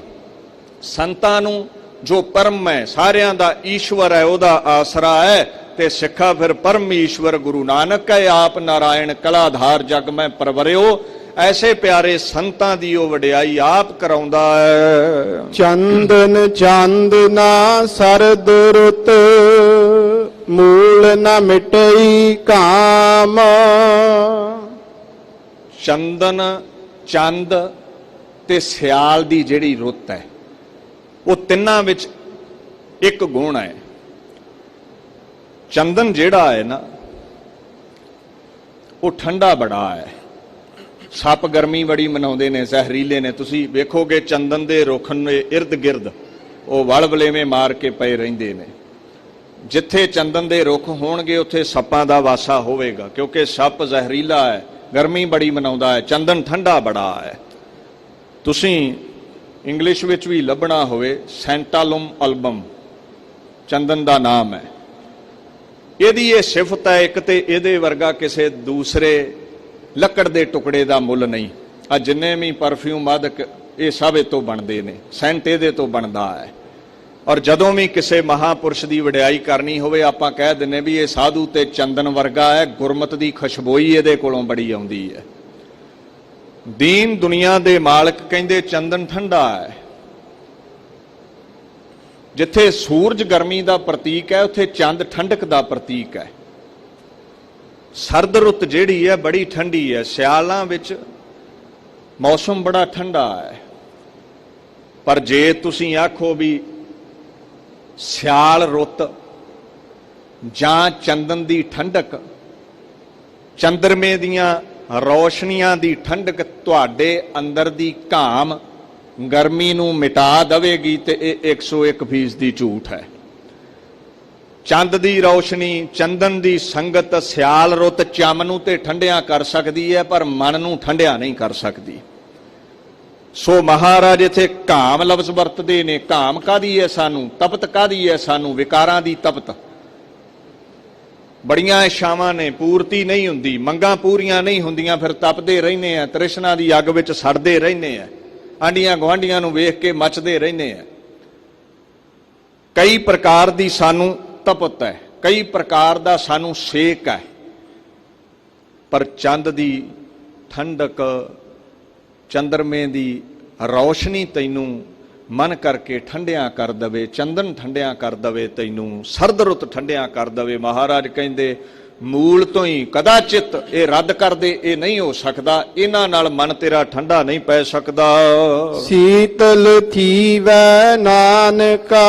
ਸੰਤਾਂ ਨੂੰ ਜੋ ਪਰਮ ਹੈ, ਸਾਰਿਆਂ ਦਾ ਈਸ਼ਵਰ ਹੈ, ਉਹਦਾ ਆਸਰਾ ਹੈ। ਤੇ ਸਿੱਖਾ ਫਿਰ ਪਰਮ ਈਸ਼ਵਰ ਗੁਰੂ ਨਾਨਕ ਹੈ, ਆਪ ਨਾਰਾਇਣ ਕਲਾਧਾਰ ਜਗ ਮੈਂ ਪਰਵਰਿਓ। ਐਸੇ ਪਿਆਰੇ ਸੰਤਾਂ ਦੀ ਉਹ ਵਡਿਆਈ ਆਪ ਕਰਾਉਂਦਾ ਹੈ। ਚੰਦਨ ਚੰਦ ਨਾ ਸਰਦ ਰੁੱਤ, ਮੂਲ ਨਾ ਮਿਟਈ ਕਾਮ। ਚੰਦਨ, ਚੰਦ ਤੇ ਸਿਆਲ ਦੀ ਜਿਹੜੀ ਰੁੱਤ ਹੈ, ਉਹ ਤਿੰਨਾਂ ਵਿੱਚ ਇੱਕ ਗੁਣ ਹੈ। ਚੰਦਨ ਜਿਹੜਾ ਹੈ ਨਾ, ਉਹ ਠੰਡਾ ਬੜਾ ਹੈ। ਸੱਪ ਗਰਮੀ ਬੜੀ ਮਨਾਉਂਦੇ ਨੇ, ਜ਼ਹਿਰੀਲੇ ਨੇ। ਤੁਸੀਂ ਵੇਖੋਗੇ ਚੰਦਨ ਦੇ ਰੁੱਖ ਦੇ ਇਰਦ ਗਿਰਦ ਉਹ ਵਲ ਵਲੇਵੇਂ ਮਾਰ ਕੇ ਪਏ ਰਹਿੰਦੇ ਨੇ। ਜਿੱਥੇ ਚੰਦਨ ਦੇ ਰੁੱਖ ਹੋਣਗੇ ਉੱਥੇ ਸੱਪਾਂ ਦਾ ਵਾਸਾ ਹੋਵੇਗਾ, ਕਿਉਂਕਿ ਸੱਪ ਜ਼ਹਿਰੀਲਾ ਹੈ, ਗਰਮੀ ਬੜੀ ਮਨਾਉਂਦਾ ਹੈ। ਚੰਦਨ ਠੰਡਾ ਬੜਾ ਹੈ। ਤੁਸੀਂ ਇੰਗਲਿਸ਼ ਵਿੱਚ ਵੀ ਲੱਭਣਾ ਹੋਵੇ, ਸੈਂਟਾਲਮ ਅਲਬਮ ਚੰਦਨ ਦਾ ਨਾਮ ਹੈ। ਇਹਦੀ ਇਹ ਸਿਫਤ ਹੈ, ਇੱਕ ਤੇ ਇਹਦੇ ਵਰਗਾ ਕਿਸੇ ਦੂਸਰੇ ਲੱਕੜ ਦੇ ਟੁਕੜੇ ਦਾ ਮੁੱਲ ਨਹੀਂ। ਆ ਜਿੰਨੇ ਵੀ ਪਰਫਿਊਮ ਮਾਦਕ ਇਹ ਸਭ ਇਹ ਤੋਂ ਬਣਦੇ ਨੇ, ਸੈਂਟ ਇਹਦੇ ਤੋਂ ਬਣਦਾ ਹੈ। ਔਰ ਜਦੋਂ ਵੀ ਕਿਸੇ ਮਹਾਪੁਰਸ਼ ਦੀ ਵਡਿਆਈ ਕਰਨੀ ਹੋਵੇ, ਆਪਾਂ ਕਹਿ ਦਿੰਨੇ ਵੀ ਇਹ ਸਾਧੂ ਤੇ ਚੰਦਨ ਵਰਗਾ ਹੈ। ਗੁਰਮਤ ਦੀ ਖੁਸ਼ਬੋਈ ਇਹਦੇ ਕੋਲੋਂ ਬੜੀ ਆਉਂਦੀ ਹੈ। ਦੀਨ ਦੁਨੀਆ ਦੇ ਮਾਲਕ ਕਹਿੰਦੇ ਚੰਦਨ ਠੰਡਾ ਹੈ। ਜਿੱਥੇ ਸੂਰਜ ਗਰਮੀ ਦਾ ਪ੍ਰਤੀਕ ਹੈ, ਉੱਥੇ ਚੰਦ ਠੰਡਕ ਦਾ ਪ੍ਰਤੀਕ ਹੈ। ਸਰਦ ਰੁੱਤ ਜਿਹੜੀ ਹੈ ਬੜੀ ਠੰਡੀ ਹੈ। ਸਿਆਲਾਂ ਵਿੱਚ ਮੌਸਮ ਬੜਾ ਠੰਡਾ ਹੈ। ਪਰ ਜੇ ਤੁਸੀਂ ਆਖੋ ਵੀ ਸਿਆਲ ਰੁੱਤ ਜਾਂ ਚੰਦਨ ਦੀ ਠੰਡਕ, ਚੰਦਰਮੇ ਦੀਆਂ ਰੌਸ਼ਨੀਆਂ ਦੀ ਠੰਡਕ ਤੁਹਾਡੇ ਅੰਦਰ ਦੀ ਘਾਮ ਗਰਮੀ ਨੂੰ ਮਿਟਾ ਦੇਵੇਗੀ, ਤੇ ਇਹ 101% ਝੂਠ ਹੈ। ਚੰਦ ਦੀ ਰੌਸ਼ਨੀ, ਚੰਦਨ ਦੀ ਸੰਗਤ ਸਿਆਲ ਰੁੱਤ ਚੰਮ ਨੂੰ ਤੇ ਠੰਡਿਆਂ ਕਰ ਸਕਦੀ ਹੈ, ਪਰ ਮਨ ਨੂੰ ਠੰਡਿਆਂ ਨਹੀਂ ਕਰ ਸਕਦੀ। ਸੋ ਮਹਾਰਾਜ ਇੱਥੇ ਘਾਮ ਲਫ਼ਜ਼ ਵਰਤਦੇ ਨੇ। ਘਾਮ ਕਾਹਦੀ ਹੈ ਸਾਨੂੰ? ਤਪਤ ਕਾਹਦੀ ਹੈ ਸਾਨੂੰ? ਵਿਕਾਰਾਂ ਦੀ ਤਪਤ। ਬੜੀਆਂ ਇਛਾਵਾਂ ਨੇ, ਪੂਰਤੀ ਨਹੀਂ ਹੁੰਦੀ, ਮੰਗਾਂ ਪੂਰੀਆਂ ਨਹੀਂ ਹੁੰਦੀਆਂ, ਫਿਰ ਤਪਦੇ ਰਹਿੰਦੇ ਆ, ਤ੍ਰਿਸ਼ਨਾ ਦੀ ਅੱਗ ਵਿੱਚ ਸੜਦੇ ਰਹਿੰਦੇ ਆ, ਆਂਡੀਆਂ ਗੁਆਂਢੀਆਂ ਨੂੰ ਵੇਖ ਕੇ ਮੱਚਦੇ ਰਹਿੰਦੇ ਆ। ਕਈ ਪ੍ਰਕਾਰ ਦੀ ਸਾਨੂੰ ਤਪਤ ਹੈ, ਕਈ ਪ੍ਰਕਾਰ ਦਾ ਸਾਨੂੰ ਸੇਕ ਹੈ। ਪਰ ਚੰਦ ਦੀ ਠੰਡਕ, ਚੰਦਰਮੇ ਦੀ ਰੌਸ਼ਨੀ ਤੈਨੂੰ ਮਨ ਕਰਕੇ ਠੰਡਿਆਂ ਕਰ ਦਵੇ, ਚੰਦਨ ਠੰਡਿਆਂ ਕਰ ਦਵੇ, ਤੈਨੂੰ ਸਰਦ ਰੁੱਤ ਠੰਡਿਆਂ ਕਰ ਦਵੇ। ਮਹਾਰਾਜ ਕਹਿੰਦੇ ਮੂਲ ਤੋਂ ਹੀ ਕਦਾਚਿਤ ਇਹ ਰੱਦ ਕਰਦੇ, ਇਹ ਨਹੀਂ ਹੋ ਸਕਦਾ। ਇਹਨਾਂ ਨਾਲ ਮਨ ਤੇਰਾ ਠੰਡਾ ਨਹੀਂ ਪੈ ਸਕਦਾ। ਸੀਤਲ ਥੀਵੈ ਨਾਨਕਾ,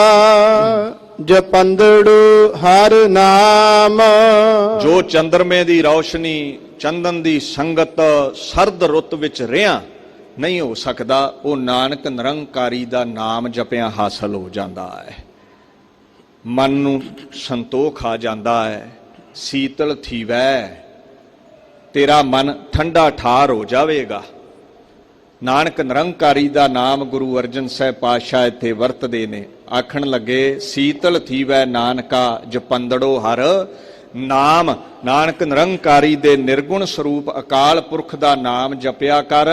ਜਪੰਦੜੂ ਹਰ ਨਾਮ। ਜੋ ਚੰਦਰਮੇ ਦੀ ਰੌਸ਼ਨੀ, ਚੰਦਨ ਦੀ ਸੰਗਤ ਸਰਦ ਰੁੱਤ ਵਿੱਚ ਰਿਆਂ ਨਹੀਂ ਹੋ ਸਕਦਾ, ਉਹ ਨਾਨਕ ਨਿਰੰਕਾਰੀ ਦਾ ਨਾਮ ਜਪਿਆਂ ਹਾਸਲ ਹੋ ਜਾਂਦਾ ਹੈ। ਮਨ ਨੂੰ ਸੰਤੋਖ ਆ ਜਾਂਦਾ ਹੈ। ਸੀਤਲ ਥੀਵੈ, ਤੇਰਾ ਮਨ ਠੰਡਾ ਠਾਰ ਹੋ ਜਾਵੇਗਾ। ਨਾਨਕ ਨਿਰੰਕਾਰੀ ਦਾ ਨਾਮ ਗੁਰੂ ਅਰਜਨ ਸਾਹਿਬ ਪਾਤਸ਼ਾਹ ਇੱਥੇ ਵਰਤਦੇ ਨੇ। ਆਖਣ ਲੱਗੇ ਸੀਤਲ ਥੀਵੈ ਨਾਨਕਾ, ਜਪੰਦੜੋ ਹਰ ਨਾਮ। ਨਾਨਕ ਨਿਰੰਕਾਰੀ ਦੇ ਨਿਰਗੁਣ ਸਰੂਪ ਅਕਾਲ ਪੁਰਖ ਦਾ ਨਾਮ ਜਪਿਆ ਕਰ,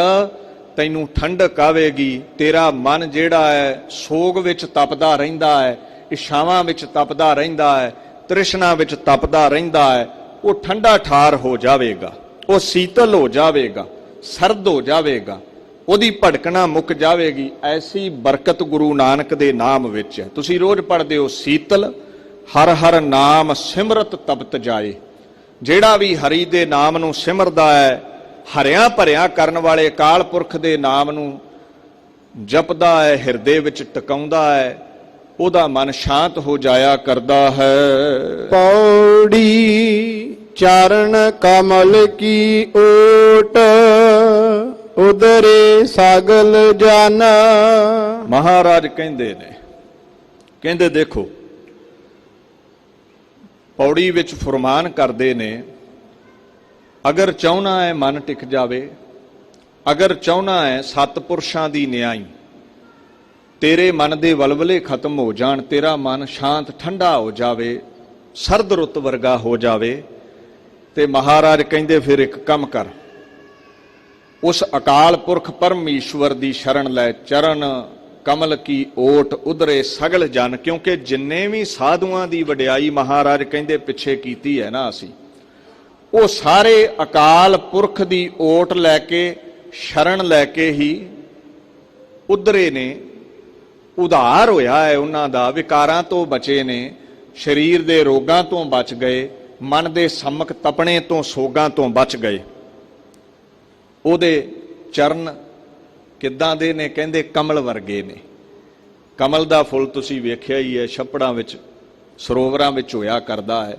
ਤੈਨੂੰ ਠੰਡਕ ਆਵੇਗੀ। ਤੇਰਾ ਮਨ ਜਿਹੜਾ ਹੈ ਸੋਗ ਵਿੱਚ ਤਪਦਾ ਰਹਿੰਦਾ ਹੈ, ਇਛਾਵਾਂ ਵਿੱਚ ਤਪਦਾ ਰਹਿੰਦਾ ਹੈ, ਤ੍ਰਿਸ਼ਨਾ ਵਿੱਚ ਤਪਦਾ ਰਹਿੰਦਾ ਹੈ, ਉਹ ਠੰਡਾ ਠਾਰ ਹੋ ਜਾਵੇਗਾ, ਉਹ ਸੀਤਲ ਹੋ ਜਾਵੇਗਾ, ਸਰਦ ਹੋ ਜਾਵੇਗਾ, ਉਹਦੀ ਭੜਕਣਾ ਮੁੱਕ ਜਾਵੇਗੀ। ਐਸੀ ਬਰਕਤ ਗੁਰੂ ਨਾਨਕ ਦੇ ਨਾਮ ਵਿੱਚ ਹੈ। ਤੁਸੀਂ ਰੋਜ਼ ਪੜ੍ਹਦੇ ਹੋ, ਸੀਤਲ ਹਰ ਹਰ ਨਾਮ ਸਿਮਰਤ ਤਪਤ ਜਾਏ। ਜਿਹੜਾ ਵੀ ਹਰੀ ਦੇ ਨਾਮ ਨੂੰ ਸਿਮਰਦਾ ਹੈ, ਹਰਿਆਂ ਭਰਿਆਂ ਕਰਨ ਵਾਲੇ ਅਕਾਲ ਪੁਰਖ ਦੇ ਨਾਮ ਨੂੰ ਜਪਦਾ ਹੈ, ਹਿਰਦੇ ਵਿੱਚ ਟਿਕਾਉਂਦਾ ਹੈ, ਉਹਦਾ ਮਨ ਸ਼ਾਂਤ ਹੋ ਜਾਇਆ ਕਰਦਾ ਹੈ। ਪੌੜੀ ਚਰਨ ਕਮਲ ਕੀ ਓਟ, ਉਦਰੇ ਸਗਲ ਜਨ। ਮਹਾਰਾਜ ਕਹਿੰਦੇ ਨੇ, ਕਹਿੰਦੇ ਦੇਖੋ, ਪੌੜੀ ਵਿੱਚ ਫਰਮਾਨ ਕਰਦੇ ਨੇ, ਅਗਰ ਚਾਹੁੰਨਾ ਹੈ ਮਨ ਟਿਕ ਜਾਵੇ, ਅਗਰ ਚਾਹੁੰਨਾ ਹੈ ਸਤਪੁਰਸ਼ਾਂ ਦੀ ਨਿਆਈ, ਤੇਰੇ ਮਨ ਦੇ ਵਲਵਲੇ ਖਤਮ ਹੋ ਜਾਣ, ਤੇਰਾ ਮਨ ਸ਼ਾਂਤ ਠੰਡਾ ਹੋ ਜਾਵੇ, ਸਰਦ ਰੁੱਤ ਵਰਗਾ ਹੋ ਜਾਵੇ। ਤੇ ਮਹਾਰਾਜ ਕਹਿੰਦੇ ਫਿਰ ਇੱਕ ਕੰਮ ਕਰ, ਉਸ ਅਕਾਲ ਪੁਰਖ ਪਰਮੇਸ਼ਵਰ ਦੀ ਸ਼ਰਨ ਲੈ, ਚਰਨ ਕਮਲ ਕੀ ਓਟ ਉਧਰੇ ਸਗਲ ਜਨ। ਕਿਉਂਕਿ ਜਿੰਨੇ ਵੀ ਸਾਧੂਆਂ ਦੀ ਵਡਿਆਈ ਮਹਾਰਾਜ ਕਹਿੰਦੇ ਪਿੱਛੇ ਕੀਤੀ ਹੈ ਨਾ ਅਸੀਂ, ਉਹ ਸਾਰੇ ਅਕਾਲ ਪੁਰਖ ਦੀ ਓਟ ਲੈ ਕੇ, ਸ਼ਰਨ ਲੈ ਕੇ ਹੀ ਉਧਰੇ ਨੇ, ਉਧਾਰ ਹੋਇਆ ਹੈ ਉਹਨਾਂ ਦਾ, ਵਿਕਾਰਾਂ ਤੋਂ ਬਚੇ ਨੇ, ਸਰੀਰ ਦੇ ਰੋਗਾਂ ਤੋਂ ਬਚ ਗਏ, ਮਨ ਦੇ ਸਮਕ ਤਪਣੇ ਤੋਂ, ਸੋਗਾਂ ਤੋਂ ਬਚ ਗਏ। ਉਹਦੇ ਚਰਨ ਕਿੱਦਾਂ ਦੇ ਨੇ? ਕਹਿੰਦੇ ਕਮਲ ਵਰਗੇ ਨੇ। ਕਮਲ ਦਾ ਫੁੱਲ ਤੁਸੀਂ ਵੇਖਿਆ ਹੀ ਹੈ, ਛੱਪੜਾਂ ਵਿੱਚ, ਸਰੋਵਰਾਂ ਵਿੱਚ ਹੋਇਆ ਕਰਦਾ ਹੈ।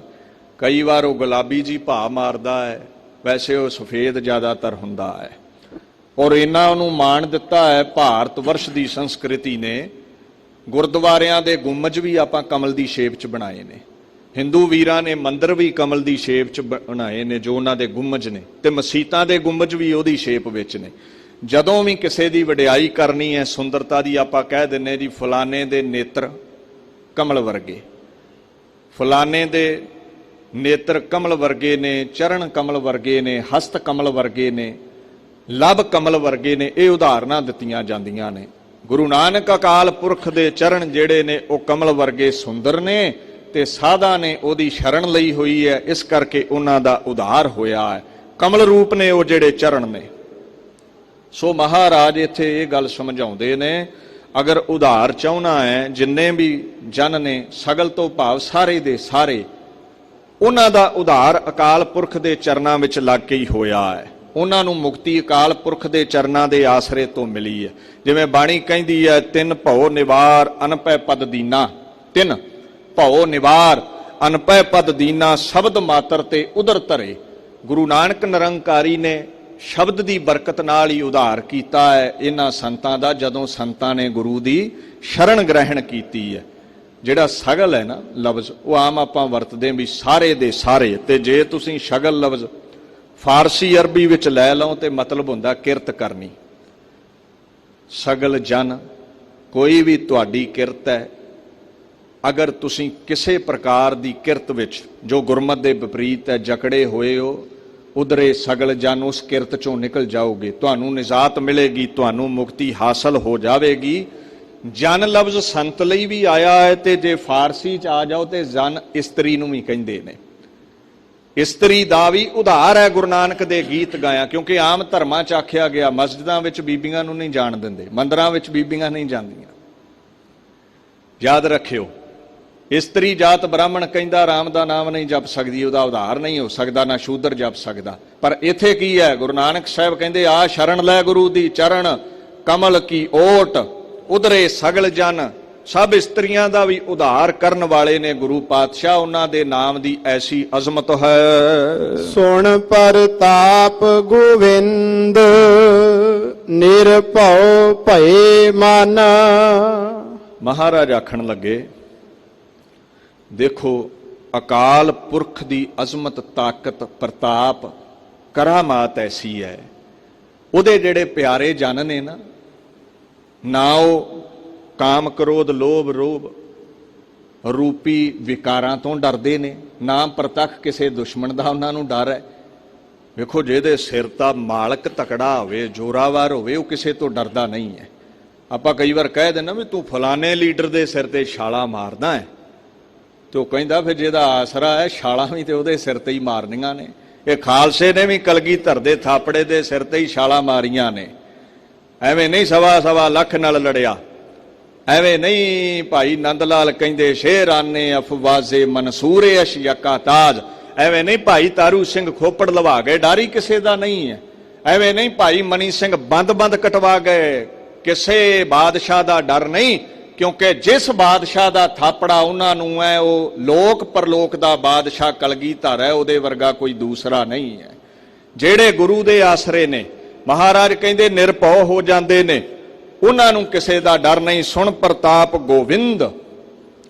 ਕਈ ਵਾਰ ਉਹ ਗੁਲਾਬੀ ਜੀ ਭਾ ਮਾਰਦਾ ਹੈ, ਵੈਸੇ ਉਹ ਸਫੇਦ ਜ਼ਿਆਦਾਤਰ ਹੁੰਦਾ ਹੈ। ਔਰ ਇਹਨਾਂ ਨੂੰ ਮਾਣ ਦਿੱਤਾ ਹੈ ਭਾਰਤ ਵਰਸ਼ ਦੀ ਸੰਸਕ੍ਰਿਤੀ ਨੇ। ਗੁਰਦੁਆਰਿਆਂ ਦੇ ਗੁੰਮਜ ਵੀ ਆਪਾਂ ਕਮਲ ਦੀ ਸ਼ੇਪ 'ਚ ਬਣਾਏ ਨੇ, ਹਿੰਦੂ ਵੀਰਾਂ ਨੇ ਮੰਦਰ ਵੀ ਕਮਲ ਦੀ ਸ਼ੇਪ 'ਚ ਬਣਾਏ ਨੇ, ਜੋ ਉਹਨਾਂ ਦੇ ਗੁੰਮਜ ਨੇ, ਤੇ ਮਸੀਤਾਂ ਦੇ ਗੁੰਮਜ ਵੀ ਉਹਦੀ ਸ਼ੇਪ ਵਿੱਚ ਨੇ। ਜਦੋਂ ਵੀ ਕਿਸੇ ਦੀ ਵਡਿਆਈ ਕਰਨੀ ਹੈ, ਸੁੰਦਰਤਾ ਦੀ, ਆਪਾਂ ਕਹਿ ਦਿੰਨੇ ਜੀ ਫਲਾਣੇ ਦੇ ਨੇਤਰ ਕਮਲ ਵਰਗੇ, ਫਲਾਣੇ ਦੇ ਨੇਤਰ ਕਮਲ ਵਰਗੇ ਨੇ, ਚਰਨ ਕਮਲ ਵਰਗੇ ਨੇ, ਹਸਤ ਕਮਲ ਵਰਗੇ ਨੇ, ਲਬ ਕਮਲ ਵਰਗੇ ਨੇ। ਇਹ ਉਦਾਹਰਨਾਂ ਦਿੱਤੀਆਂ ਜਾਂਦੀਆਂ ਨੇ। ਗੁਰੂ ਨਾਨਕ ਅਕਾਲ ਪੁਰਖ ਦੇ ਚਰਨ ਜਿਹੜੇ ਨੇ ਉਹ ਕਮਲ ਵਰਗੇ ਸੁੰਦਰ ਨੇ, ਤੇ ਸਾਧਾਂ ਨੇ ਉਹਦੀ ਸ਼ਰਨ ਲਈ ਹੋਈ ਹੈ, ਇਸ ਕਰਕੇ ਉਹਨਾਂ ਦਾ ਉਧਾਰ ਹੋਇਆ ਹੈ। ਕਮਲ ਰੂਪ ਨੇ ਉਹ ਜਿਹੜੇ ਚਰਨ ਨੇ। ਸੋ ਮਹਾਰਾਜ ਇੱਥੇ ਇਹ ਗੱਲ ਸਮਝਾਉਂਦੇ ਨੇ, ਅਗਰ ਉਧਾਰ ਚਾਹੁੰਨਾ ਹੈ, ਜਿੰਨੇ ਵੀ ਜਨ ਨੇ, ਸਗਲ ਤੋਂ ਭਾਵ ਸਾਰੇ ਦੇ ਸਾਰੇ, ਉਹਨਾਂ ਦਾ ਉਧਾਰ ਅਕਾਲ ਪੁਰਖ ਦੇ ਚਰਨਾਂ ਵਿੱਚ ਲੱਗ ਕੇ ਹੀ ਹੋਇਆ ਹੈ। ਉਹਨਾਂ ਨੂੰ ਮੁਕਤੀ ਅਕਾਲ ਪੁਰਖ ਦੇ ਚਰਨਾਂ ਦੇ ਆਸਰੇ ਤੋਂ ਮਿਲੀ ਹੈ। ਜਿਵੇਂ ਬਾਣੀ ਕਹਿੰਦੀ ਹੈ, ਤਿੰਨ ਭਉ ਨਿਵਾਰ ਅਨਪੈ ਪਦ ਦੀਨਾ। ਤਿੰਨ ਭਉ ਨਿਵਾਰ ਅਨਪੈ ਪਦ ਦੀਨਾ, ਸ਼ਬਦ ਮਾਤਰ ਤੇ ਉਦਰ ਧਰੇ। ਗੁਰੂ ਨਾਨਕ ਨਿਰੰਕਾਰੀ ਨੇ ਸ਼ਬਦ ਦੀ ਬਰਕਤ ਨਾਲ ਹੀ ਉਧਾਰ ਕੀਤਾ ਹੈ ਇਹਨਾਂ ਸੰਤਾਂ ਦਾ, ਜਦੋਂ ਸੰਤਾਂ ਨੇ ਗੁਰੂ ਦੀ ਸ਼ਰਨ ਗ੍ਰਹਿਣ ਕੀਤੀ ਹੈ। ਜਿਹੜਾ ਸਗਲ ਹੈ ਨਾ ਲਫ਼ਜ਼, ਉਹ ਆਮ ਆਪਾਂ ਵਰਤਦੇ ਵੀ ਸਾਰੇ ਦੇ ਸਾਰੇ, ਤੇ ਜੇ ਤੁਸੀਂ ਸ਼ਗਲ ਲਫ਼ਜ਼ ਫਾਰਸੀ ਅਰਬੀ ਵਿੱਚ ਲੈ ਲਓ ਤੇ ਮਤਲਬ ਹੁੰਦਾ ਕਿਰਤ ਕਰਨੀ। ਸਗਲ ਜਨ, ਕੋਈ ਵੀ ਤੁਹਾਡੀ ਕਿਰਤ ਹੈ, ਅਗਰ ਤੁਸੀਂ ਕਿਸੇ ਪ੍ਰਕਾਰ ਦੀ ਕਿਰਤ ਵਿੱਚ ਜੋ ਗੁਰਮਤਿ ਦੇ ਵਿਪਰੀਤ ਹੈ ਜਕੜੇ ਹੋਏ ਹੋ, ਉਧਰੇ ਸਗਲ ਜਨ, ਉਸ ਕਿਰਤ ਚੋਂ ਨਿਕਲ ਜਾਓਗੇ, ਤੁਹਾਨੂੰ ਨਿਜਾਤ ਮਿਲੇਗੀ, ਤੁਹਾਨੂੰ ਮੁਕਤੀ ਹਾਸਲ ਹੋ ਜਾਵੇਗੀ। ਜਨ ਲਫ਼ਜ਼ ਸੰਤ ਲਈ ਵੀ ਆਇਆ ਹੈ, ਤੇ ਜੇ ਫਾਰਸੀ 'ਚ ਆ ਜਾਓ ਤੇ ਜਨ ਇਸਤਰੀ ਨੂੰ ਵੀ ਕਹਿੰਦੇ ਨੇ। ਇਸਤਰੀ ਦਾ ਵੀ ਉਧਾਰ ਹੈ ਗੁਰੂ ਨਾਨਕ ਦੇ ਗੀਤ ਗਾਇਆ, ਕਿਉਂਕਿ ਆਮ ਧਰਮਾਂ 'ਚ ਆਖਿਆ ਗਿਆ ਮਸਜਿਦਾਂ ਵਿੱਚ ਬੀਬੀਆਂ ਨੂੰ ਨਹੀਂ ਜਾਣ ਦਿੰਦੇ, ਮੰਦਰਾਂ ਵਿੱਚ ਬੀਬੀਆਂ ਨਹੀਂ ਜਾਂਦੀਆਂ। ਯਾਦ ਰੱਖਿਓ, ਇਸਤਰੀ ਜਾਤ ਬ੍ਰਾਹਮਣ ਕਹਿੰਦਾ ਰਾਮ ਦਾ ਨਾਮ ਨਹੀਂ ਜਪ ਸਕਦੀ, ਉਹਦਾ ਉਧਾਰ ਨਹੀਂ ਹੋ ਸਕਦਾ, ਨਾ ਸ਼ੂਦਰ ਜਪ ਸਕਦਾ। ਪਰ ਇੱਥੇ ਕੀ ਹੈ? ਗੁਰੂ ਨਾਨਕ ਸਾਹਿਬ ਕਹਿੰਦੇ ਆ ਸ਼ਰਨ ਲੈ ਗੁਰੂ ਦੀ, ਚਰਨ ਕਮਲ ਕੀ ਓਟ ਉਧਰੇ ਸਗਲ ਜਨ। ਸਭ ਇਸਤਰੀਆਂ ਦਾ ਵੀ ਉਧਾਰ ਕਰਨ ਵਾਲੇ ਨੇ ਗੁਰੂ ਪਾਤਸ਼ਾਹ, ਉਹਨਾਂ ਦੇ ਨਾਮ ਦੀ ਐਸੀ ਅਜ਼ਮਤ ਹੈ। ਸੁਣ ਪ੍ਰਤਾਪ ਗੋਵਿੰਦ, ਨਿਰਭਉ ਭਏ ਮਨ। ਮਹਾਰਾਜ ਆਖਣ ਲੱਗੇ, ਦੇਖੋ ਅਕਾਲ ਪੁਰਖ ਦੀ ਅਜ਼ਮਤ, ਤਾਕਤ, ਪ੍ਰਤਾਪ, ਕਰਾਮਾਤ ਐਸੀ ਹੈ। ਉਹਦੇ ਜਿਹੜੇ ਪਿਆਰੇ ਜਨ ਨੇ ਨਾ ਉਹ ਕਾਮ ਕ੍ਰੋਧ ਲੋਭ ਰੋਭ ਰੂਪੀ ਵਿਕਾਰਾਂ ਤੋਂ ਡਰਦੇ ਨੇ, ਨਾ ਪ੍ਰਤੱਖ ਕਿਸੇ ਦੁਸ਼ਮਣ ਦਾ ਉਹਨਾਂ ਨੂੰ ਡਰ ਹੈ। ਵੇਖੋ, ਜਿਹਦੇ ਸਿਰ ਤਾਂ ਮਾਲਕ ਤਕੜਾ ਹੋਵੇ, ਜ਼ੋਰਾਵਰ ਹੋਵੇ, ਉਹ ਕਿਸੇ ਤੋਂ ਡਰਦਾ ਨਹੀਂ ਹੈ। ਆਪਾਂ ਕਈ ਵਾਰ ਕਹਿ ਦਿੰਦੇ ਵੀ ਤੂੰ ਫਲਾਣੇ ਲੀਡਰ ਦੇ ਸਿਰ ਤੇ ਛਾਲਾ ਮਾਰਦਾ ਹੈ, ਤੇ ਉਹ ਕਹਿੰਦਾ ਫਿਰ ਜਿਹਦਾ ਆਸਰਾ ਹੈ ਛਾਲਾਂ ਵੀ ਤੇ ਉਹਦੇ ਸਿਰ ਤੇ ਹੀ ਮਾਰਨੀਆਂ ਨੇ। ਇਹ ਖਾਲਸੇ ਨੇ ਵੀ ਕਲਗੀਧਰ ਦੇ ਥਾਪੜੇ ਦੇ ਸਿਰ ਤੇ ਹੀ ਛਾਲਾਂ ਮਾਰੀਆਂ ਨੇ। ਐਵੇਂ ਨਹੀਂ ਸਵਾ ਲੱਖ ਨਾਲ ਲੜਿਆ, ਐਵੇਂ ਨਹੀਂ ਭਾਈ ਨੰਦ ਲਾਲ ਕਹਿੰਦੇ ਸ਼ੇਰਾਨੇ ਅਫਵਾਜ਼ੇ ਮਨਸੂਰੇ ਅਸ਼ਯਕਾ ਤਾਜ, ਐਵੇਂ ਨਹੀਂ ਭਾਈ ਤਾਰੂ ਸਿੰਘ ਖੋਪੜ ਲਵਾ ਗਏ, ਡਾਰੀ ਕਿਸੇ ਦਾ ਨਹੀਂ ਹੈ। ਐਵੇਂ ਨਹੀਂ ਭਾਈ ਮਨੀ ਸਿੰਘ ਬੰਦ ਕਟਵਾ ਗਏ, ਕਿਸੇ ਬਾਦਸ਼ਾਹ ਦਾ ਡਰ ਨਹੀਂ, ਕਿਉਂਕਿ ਜਿਸ ਬਾਦਸ਼ਾਹ ਦਾ ਥਾਪੜਾ ਉਹਨਾਂ ਨੂੰ ਹੈ, ਉਹ ਲੋਕ ਪਰਲੋਕ ਦਾ ਬਾਦਸ਼ਾਹ ਕਲਗੀਧਰ ਹੈ, ਉਹਦੇ ਵਰਗਾ ਕੋਈ ਦੂਸਰਾ ਨਹੀਂ ਹੈ। ਜਿਹੜੇ ਗੁਰੂ ਦੇ ਆਸਰੇ ਨੇ, ਮਹਾਰਾਜ ਕਹਿੰਦੇ ਨਿਰਭਉ ਹੋ ਜਾਂਦੇ ਨੇ, ਉਹਨਾਂ ਨੂੰ ਕਿਸੇ ਦਾ ਡਰ ਨਹੀਂ। ਸੁਣ ਪ੍ਰਤਾਪ ਗੋਵਿੰਦ,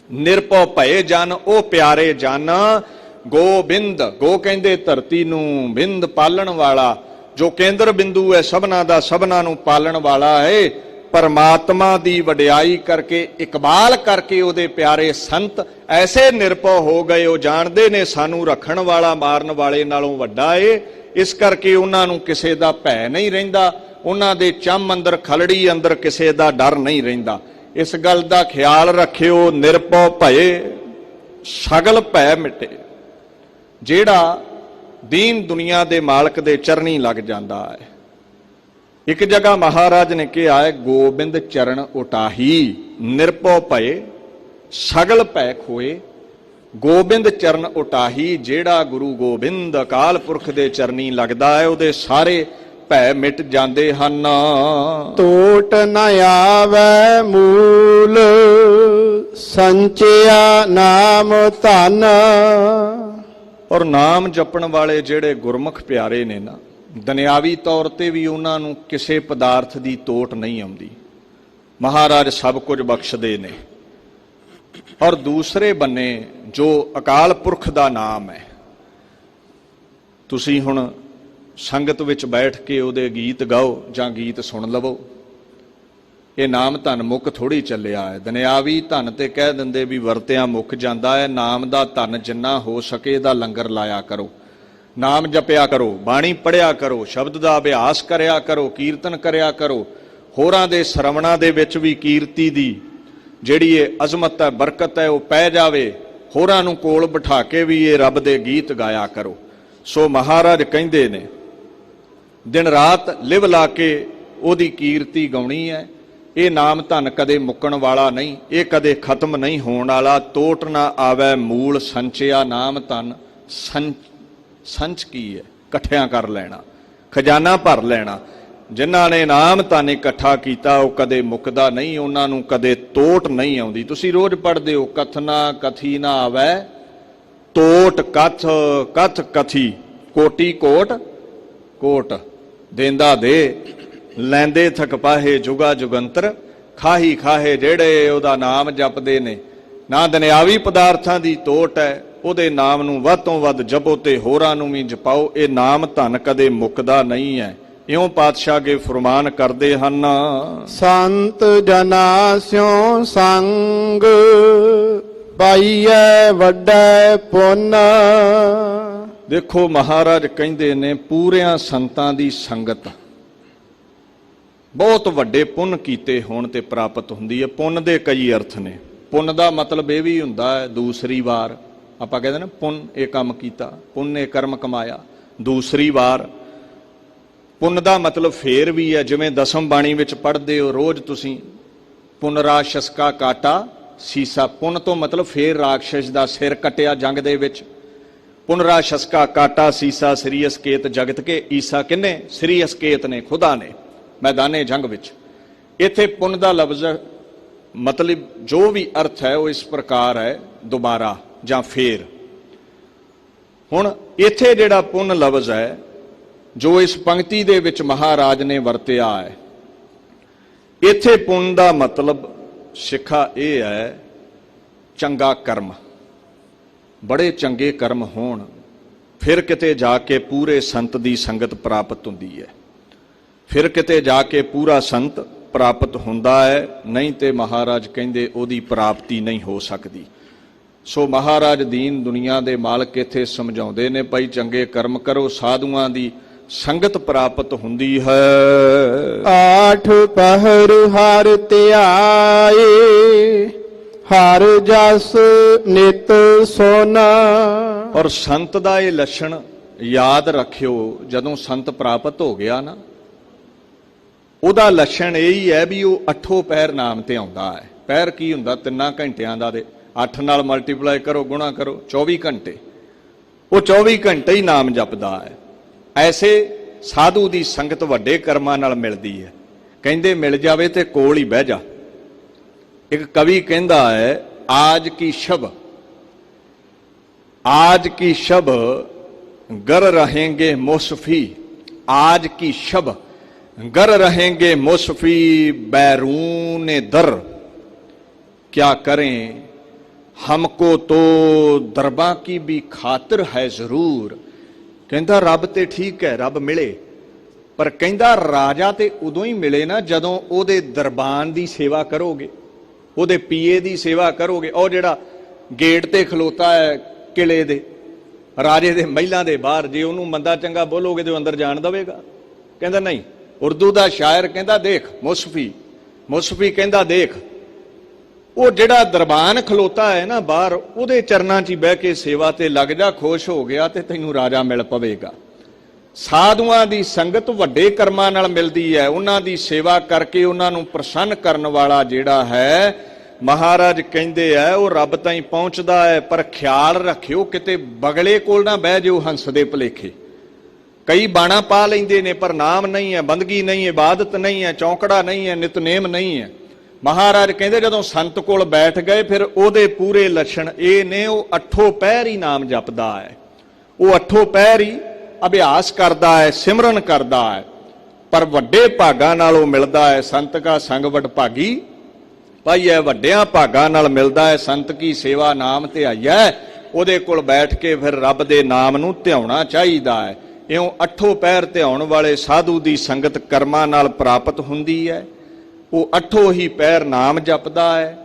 ਨਿਰਭਉ ਭਏ ਜਨ, ਉਹ ਪਿਆਰੇ ਜਨ। ਗੋਬਿੰਦ, ਗੋ ਕਹਿੰਦੇ ਧਰਤੀ ਨੂੰ, ਬਿੰਦ ਪਾਲਣ ਵਾਲਾ, ਜੋ ਕੇਂਦਰ ਬਿੰਦੂ ਹੈ ਸਭਨਾ ਦਾ, ਸਭਨਾ ਨੂੰ ਪਾਲਣ ਵਾਲਾ ਹੈ। ਪਰਮਾਤਮਾ ਦੀ ਵਡਿਆਈ ਕਰਕੇ, ਇਕਬਾਲ ਕਰਕੇ ਉਹਦੇ ਪਿਆਰੇ ਸੰਤ ਐਸੇ ਨਿਰਭਉ ਹੋ ਗਏ, ਉਹ ਜਾਣਦੇ ਨੇ ਸਾਨੂੰ ਰੱਖਣ ਵਾਲਾ ਮਾਰਨ ਵਾਲੇ ਨਾਲੋਂ ਵੱਡਾ ਏ। ਇਸ ਕਰਕੇ ਉਹਨਾਂ ਨੂੰ ਕਿਸੇ ਦਾ ਭੈ ਨਹੀਂ ਰਹਿੰਦਾ, ਉਹਨਾਂ ਦੇ ਚੰਮ ਅੰਦਰ, ਖਲੜੀ ਅੰਦਰ ਕਿਸੇ ਦਾ ਡਰ ਨਹੀਂ ਰਹਿੰਦਾ। ਇਸ ਗੱਲ ਦਾ ਖਿਆਲ ਰੱਖਿਓ, ਨਿਰਭਉ ਭਏ ਸਗਲ ਭੈ ਮਿਟੇ। ਜਿਹੜਾ ਦੀਨ ਦੁਨੀਆ ਦੇ ਮਾਲਕ ਦੇ ਚਰਨੀ ਲੱਗ ਜਾਂਦਾ ਹੈ। ਇੱਕ ਜਗ੍ਹਾ ਮਹਾਰਾਜ ਨੇ ਕਿਹਾ ਹੈ, ਗੋਬਿੰਦ ਚਰਨ ਉਟਾਹੀ ਨਿਰਭਉ ਭਏ ਸਗਲ ਭੈ ਖੋਏ। ਗੋਬਿੰਦ ਚਰਨ ਉਟਾਹੀ, ਜਿਹੜਾ ਗੁਰੂ ਗੋਬਿੰਦ ਅਕਾਲ ਪੁਰਖ ਦੇ ਚਰਨੀ ਲੱਗਦਾ ਹੈ, ਉਹਦੇ ਸਾਰੇ ਭੈ ਮਿਟ ਜਾਂਦੇ ਹਨ। ਟੋਟ ਨ ਆਵੈ ਮੂਲ, ਸੰਚਿਆ ਨਾਮ ਧਨ। ਔਰ ਨਾਮ ਜਪਣ ਵਾਲੇ ਜਿਹੜੇ ਗੁਰਮੁਖ ਪਿਆਰੇ ਨੇ ਨਾ, ਦੁਨਿਆਵੀ ਤੌਰ ਤੇ ਵੀ ਉਹਨਾਂ ਨੂੰ ਕਿਸੇ ਪਦਾਰਥ ਦੀ ਤੋਟ ਨਹੀਂ ਆਉਂਦੀ। ਮਹਾਰਾਜ ਸਭ ਕੁਝ ਬਖਸ਼ਦੇ ਨੇ। ਔਰ ਦੂਸਰੇ ਬੰਨੇ ਜੋ ਅਕਾਲ ਪੁਰਖ ਦਾ ਨਾਮ ਹੈ, ਤੁਸੀਂ ਹੁਣ ਸੰਗਤ ਵਿੱਚ ਬੈਠ ਕੇ ਉਹਦੇ ਗੀਤ ਗਾਓ ਜਾਂ ਗੀਤ ਸੁਣ ਲਵੋ, ਇਹ ਨਾਮ ਧਨ ਮੁੱਕ ਥੋੜੀ ਚੱਲਿਆ ਹੈ। ਦੁਨਿਆਵੀ ਧਨ ਤੇ ਕਹਿ ਦਿੰਦੇ ਵੀ ਵਰਤਿਆਂ ਮੁੱਕ ਜਾਂਦਾ ਹੈ। ਨਾਮ ਦਾ ਧਨ ਜਿੰਨਾ ਹੋ ਸਕੇ ਇਹਦਾ ਲੰਗਰ ਲਾਇਆ ਕਰੋ, ਨਾਮ ਜਪਿਆ ਕਰੋ, ਬਾਣੀ ਪੜ੍ਹਿਆ ਕਰੋ, ਸ਼ਬਦ ਦਾ ਅਭਿਆਸ ਕਰਿਆ ਕਰੋ, ਕੀਰਤਨ ਕਰਿਆ ਕਰੋ। ਹੋਰਾਂ ਦੇ ਸਰਵਣਾਂ ਦੇ ਵਿੱਚ ਵੀ ਕੀਰਤੀ ਦੀ ਜਿਹੜੀ ਇਹ ਅਜ਼ਮਤ ਹੈ, ਬਰਕਤ ਹੈ, ਉਹ ਪੈ ਜਾਵੇ। ਹੋਰਾਂ ਨੂੰ ਕੋਲ ਬਿਠਾ ਕੇ ਵੀ ਇਹ ਰੱਬ ਦੇ ਗੀਤ ਗਾਇਆ ਕਰੋ। ਸੋ ਮਹਾਰਾਜ ਕਹਿੰਦੇ ਨੇ, ਦਿਨ ਰਾਤ ਲਿਵ ਲਾ ਕੇ ਉਹਦੀ ਕੀਰਤੀ ਗਾਉਣੀ ਹੈ। ਇਹ ਨਾਮ ਧਨ ਕਦੇ ਮੁੱਕਣ ਵਾਲਾ ਨਹੀਂ, ਇਹ ਕਦੇ ਖਤਮ ਨਹੀਂ ਹੋਣ ਵਾਲਾ। ਟੋਟ ਨਾ ਆਵੈ ਮੂਲ, ਸੰਚਿਆ ਨਾਮ ਧਨ। ਸੰਚ ਕੀ ਹੈ? ਇਕੱਠਿਆਂ ਕਰ ਲੈਣਾ, ਖਜ਼ਾਨਾ ਭਰ ਲੈਣਾ। ਜਿਨ੍ਹਾਂ ਨੇ ਨਾਮ ਧਨ ਇਕੱਠਾ ਕੀਤਾ ਉਹ ਕਦੇ ਮੁੱਕਦਾ ਨਹੀਂ, ਉਹਨਾਂ ਨੂੰ ਕਦੇ ਤੋਟ ਨਹੀਂ ਆਉਂਦੀ। ਤੁਸੀਂ ਰੋਜ਼ ਪੜ੍ਹਦੇ ਹੋ, ਕਥਨਾ ਕਥੀ ਨਾ ਆਵੈ ਤੋਟ, ਕਥ ਕਥ ਕਥੀ, ਕੋਟੀ ਕੋਟ ਕੋਟ। ਦੇਂਦਾ ਦੇ, ਲੈਂਦੇ ਥਕ ਪਾਹੇ ਜੁਗਾ ਜੁਗੰਤਰ। ਖਾਹੀ ਖਾਹੇ ਜਿਹੜੇ ਉਹਦਾ ਨਾਮ ਜਪਦੇ ਨੇ, ਨਾ ਦੁਨਿਆਵੀ ਪਦਾਰਥਾਂ ਦੀ ਤੋਟ ਹੈ, ਉਹਦੇ ਨਾਮ ਨੂੰ ਵੱਧ ਤੋਂ ਵੱਧ ਜਪੋ ਤੇ ਹੋਰਾਂ ਨੂੰ ਵੀ ਜਪਾਓ। ਇਹ ਨਾਮ ਧਨ ਕਦੇ ਮੁੱਕਦਾ ਨਹੀਂ ਹੈ। ਇਉਂ ਪਾਤਸ਼ਾਹ ਕੇ ਫਰਮਾਨ ਕਰਦੇ ਹਨ, ਸੰਤ ਜਨਾ ਸਿਉ ਸੰਗ, ਪਾਈਐ ਵੱਡਾ ਪੁੰਨ। ਦੇਖੋ ਮਹਾਰਾਜ ਕਹਿੰਦੇ ਨੇ, ਪੂਰਿਆਂ ਸੰਤਾਂ ਦੀ ਸੰਗਤ ਬਹੁਤ ਵੱਡੇ ਪੁੰਨ ਕੀਤੇ ਹੋਣ ਤੇ ਪ੍ਰਾਪਤ ਹੁੰਦੀ ਹੈ। ਪੁੰਨ ਦੇ ਕਈ ਅਰਥ ਨੇ। ਪੁੰਨ ਦਾ ਮਤਲਬ ਇਹ ਵੀ ਹੁੰਦਾ ਹੈ ਦੂਸਰੀ ਵਾਰ, ਆਪਾਂ ਕਹਿੰਦੇ ਨਾ ਪੁੰਨ ਇਹ ਕੰਮ ਕੀਤਾ, ਪੁੰਨ ਇਹ ਕਰਮ ਕਮਾਇਆ। ਦੂਸਰੀ ਵਾਰ ਪੁੰਨ ਦਾ ਮਤਲਬ ਫੇਰ ਵੀ ਹੈ। ਜਿਵੇਂ ਦਸਮ ਬਾਣੀ ਵਿੱਚ ਪੜ੍ਹਦੇ ਹੋ ਰੋਜ਼ ਤੁਸੀਂ, ਪੁਨਰਾਸ਼ਸ ਕਾ ਕਾਟਾ ਸੀਸਾ। ਪੁੰਨ ਤੋਂ ਮਤਲਬ ਫੇਰ ਰਾਖਸ਼ ਦਾ ਸਿਰ ਕੱਟਿਆ ਜੰਗ ਦੇ ਵਿੱਚ। ਪੁਨਰਾਸ਼ਸ ਕਾ ਕਾਟਾ ਸੀਸਾ, ਸ੍ਰੀ ਅਸਕੇਤ ਜਗਤ ਕੇ ਈਸਾ। ਕਿੰਨੇ? ਸ੍ਰੀ ਅਸਕੇਤ ਨੇ, ਖੁਦਾ ਨੇ, ਮੈਦਾਨੇ ਜੰਗ ਵਿੱਚ। ਇੱਥੇ ਪੁੰਨ ਦਾ ਲਫ਼ਜ਼ ਮਤਲਬ ਜੋ ਵੀ ਅਰਥ ਹੈ ਉਹ ਇਸ ਪ੍ਰਕਾਰ ਹੈ, ਦੁਬਾਰਾ ਜਾਂ ਫੇਰ। ਹੁਣ ਇੱਥੇ ਜਿਹੜਾ ਪੁੰਨ ਲਫ਼ਜ਼ ਹੈ ਜੋ ਇਸ ਪੰਕਤੀ ਦੇ ਵਿੱਚ ਮਹਾਰਾਜ ਨੇ ਵਰਤਿਆ ਹੈ, ਇੱਥੇ ਪੁੰਨ ਦਾ ਮਤਲਬ ਸਿੱਖਾ ਇਹ ਹੈ, ਚੰਗਾ ਕਰਮ, ਬੜੇ ਚੰਗੇ ਕਰਮ ਹੋਣ, ਫਿਰ ਕਿਤੇ ਜਾ ਕੇ ਪੂਰੇ ਸੰਤ ਦੀ ਸੰਗਤ ਪ੍ਰਾਪਤ ਹੁੰਦੀ ਹੈ। ਫਿਰ ਕਿਤੇ ਜਾ ਕੇ ਪੂਰਾ ਸੰਤ ਪ੍ਰਾਪਤ ਹੁੰਦਾ ਹੈ, ਨਹੀਂ ਤੇ ਮਹਾਰਾਜ ਕਹਿੰਦੇ ਉਹਦੀ ਪ੍ਰਾਪਤੀ ਨਹੀਂ ਹੋ ਸਕਦੀ। ਸੋ ਮਹਾਰਾਜ ਦੀਨ ਦੁਨੀਆ ਦੇ ਮਾਲਕ ਇੱਥੇ ਸਮਝਾਉਂਦੇ ਨੇ, ਭਾਈ ਚੰਗੇ ਕਰਮ ਕਰੋ, ਸਾਧੂਆਂ ਦੀ ਸੰਗਤ ਪ੍ਰਾਪਤ ਹੁੰਦੀ ਹੈ। ਆਠ ਪਹਿਰ ਹਰ ਧਿਆਏ, ਹਰ ਜਸ ਨਿਤ ਸੋਨਾ। ਔਰ ਸੰਤ ਦਾ ਇਹ ਲੱਛਣ ਯਾਦ ਰੱਖਿਓ, ਜਦੋਂ ਸੰਤ ਪ੍ਰਾਪਤ ਹੋ ਗਿਆ ਨਾ, ਉਹਦਾ ਲੱਛਣ ਇਹ ਹੀ ਹੈ ਵੀ ਉਹ ਅੱਠੋਂ ਪਹਿਰ ਨਾਮ ਤੇ ਆਉਂਦਾ ਹੈ। ਪਹਿਰ ਕੀ ਹੁੰਦਾ? 3 ਘੰਟਿਆਂ ਦਾ। ਦੇ 8 ਨਾਲ ਮਲਟੀਪਲਾਈ ਕਰੋ, ਗੁਣਾ ਕਰੋ, 24 ਘੰਟੇ। ਉਹ 24 ਘੰਟੇ ਹੀ ਨਾਮ ਜਪਦਾ ਹੈ। ਐਸੇ ਸਾਧੂ ਦੀ ਸੰਗਤ ਵੱਡੇ ਕਰਮਾਂ ਨਾਲ ਮਿਲਦੀ ਹੈ। ਕਹਿੰਦੇ ਮਿਲ ਜਾਵੇ ਤੇ ਕੋਲ ਹੀ ਬਹਿ ਜਾ। ਇੱਕ ਕਵੀ ਕਹਿੰਦਾ ਹੈ, ਆਜ ਕੀ ਸ਼ਬ, ਆਜ ਕੀ ਸ਼ਬ गर रहेंगे मुसफी, आज की शब गर रहेंगे मुसफी, बैरून दर क्या करें, हमको तो दरबां की भी खातिर है जरूर। कहता रब ते ठीक है, रब मिले, ਪਰ ਕਹਿੰਦਾ ਰਾਜਾ ਤੇ ਉਦੋਂ ਹੀ ਮਿਲੇ ਨਾ ਜਦੋਂ ਉਹਦੇ ਦਰਬਾਨ ਦੀ ਸੇਵਾ ਕਰੋਗੇ, ਉਹਦੇ ਪੀਏ ਦੀ ਸੇਵਾ ਕਰੋਗੇ। ਉਹ ਜਿਹੜਾ ਗੇਟ ਤੇ ਖਲੋਤਾ ਹੈ ਕਿਲੇ ਦੇ, ਰਾਜੇ ਦੇ ਮਹਿਲਾਂ ਦੇ ਬਾਹਰ, ਜੇ ਉਹਨੂੰ ਮੰਦਾ ਚੰਗਾ ਬੋਲੋਗੇ ਤੇ ਉਹ ਅੰਦਰ ਜਾਣ ਦੇਵੇਗਾ? ਕਹਿੰਦਾ ਨਹੀਂ। ਉਰਦੂ ਦਾ ਸ਼ਾਇਰ ਕਹਿੰਦਾ ਦੇਖ, ਮੁਸਫੀ ਕਹਿੰਦਾ ਦੇਖ, ਉਹ ਜਿਹੜਾ ਦਰਬਾਨ ਖਲੋਤਾ ਹੈ ਨਾ ਬਾਹਰ, ਉਹਦੇ ਚਰਨਾਂ 'ਚ ਹੀ ਬਹਿ ਕੇ ਸੇਵਾ ਤੇ ਲੱਗ ਜਾ, ਖੁਸ਼ ਹੋ ਗਿਆ ਤੇ ਤੈਨੂੰ ਰਾਜਾ ਮਿਲ ਪਵੇਗਾ। ਸਾਧੂਆਂ ਦੀ ਸੰਗਤ ਵੱਡੇ ਕਰਮਾਂ ਨਾਲ ਮਿਲਦੀ ਹੈ, ਉਹਨਾਂ ਦੀ ਸੇਵਾ ਕਰਕੇ ਉਹਨਾਂ ਨੂੰ ਪ੍ਰਸੰਨ ਕਰਨ ਵਾਲਾ ਜਿਹੜਾ ਹੈ, ਮਹਾਰਾਜ ਕਹਿੰਦੇ ਆ ਉਹ ਰੱਬ ਤਾਈਂ ਪਹੁੰਚਦਾ ਹੈ। ਪਰ ਖਿਆਲ ਰੱਖਿਓ ਕਿਤੇ ਬਗਲੇ ਕੋਲ ਨਾ ਬਹਿ ਜਾਓ ਹੰਸ ਦੇ ਭੁਲੇਖੇ। ਕਈ ਬਾਣਾ ਪਾ ਲੈਂਦੇ ਨੇ ਪਰ ਨਾਮ ਨਹੀਂ ਹੈ, ਬੰਦਗੀ ਨਹੀਂ ਹੈ, ਇਬਾਦਤ ਨਹੀਂ ਹੈ, ਚੌਂਕੜਾ ਨਹੀਂ ਹੈ, ਨਿਤਨੇਮ ਨਹੀਂ ਹੈ। ਮਹਾਰਾਜ ਕਹਿੰਦੇ ਜਦੋਂ ਸੰਤ ਕੋਲ ਬੈਠ ਗਏ ਫਿਰ ਉਹਦੇ ਪੂਰੇ ਲੱਛਣ ਇਹ ਨੇ, ਉਹ 8 ਪਹਿਰ ਹੀ ਨਾਮ ਜਪਦਾ ਹੈ, ਉਹ 8 ਪਹਿਰ ਹੀ ਅਭਿਆਸ ਕਰਦਾ ਹੈ, ਸਿਮਰਨ ਕਰਦਾ ਹੈ। ਪਰ ਵੱਡੇ ਭਾਗਾਂ ਨਾਲ ਉਹ ਮਿਲਦਾ ਹੈ। ਸੰਤ ਕਾ ਸੰਗ ਵਡਭਾਗੀ ਭਾਈ ਹੈ, ਵੱਡਿਆਂ ਭਾਗਾਂ ਨਾਲ ਮਿਲਦਾ ਹੈ। ਸੰਤ ਕੀ ਸੇਵਾ ਨਾਮ ਧਿਆਈਐ, ਉਹਦੇ ਕੋਲ ਬੈਠ ਕੇ ਫਿਰ ਰੱਬ ਦੇ ਨਾਮ ਨੂੰ ਧਿਆਉਣਾ ਚਾਹੀਦਾ ਹੈ। ਇਉਂ 8 ਪਹਿਰ ਧਿਆਉਣ ਵਾਲੇ ਸਾਧੂ ਦੀ ਸੰਗਤ ਕਰਮਾਂ ਨਾਲ ਪ੍ਰਾਪਤ ਹੁੰਦੀ ਹੈ। ਉਹ 8 ਹੀ ਪਹਿਰ ਨਾਮ ਜਪਦਾ ਹੈ,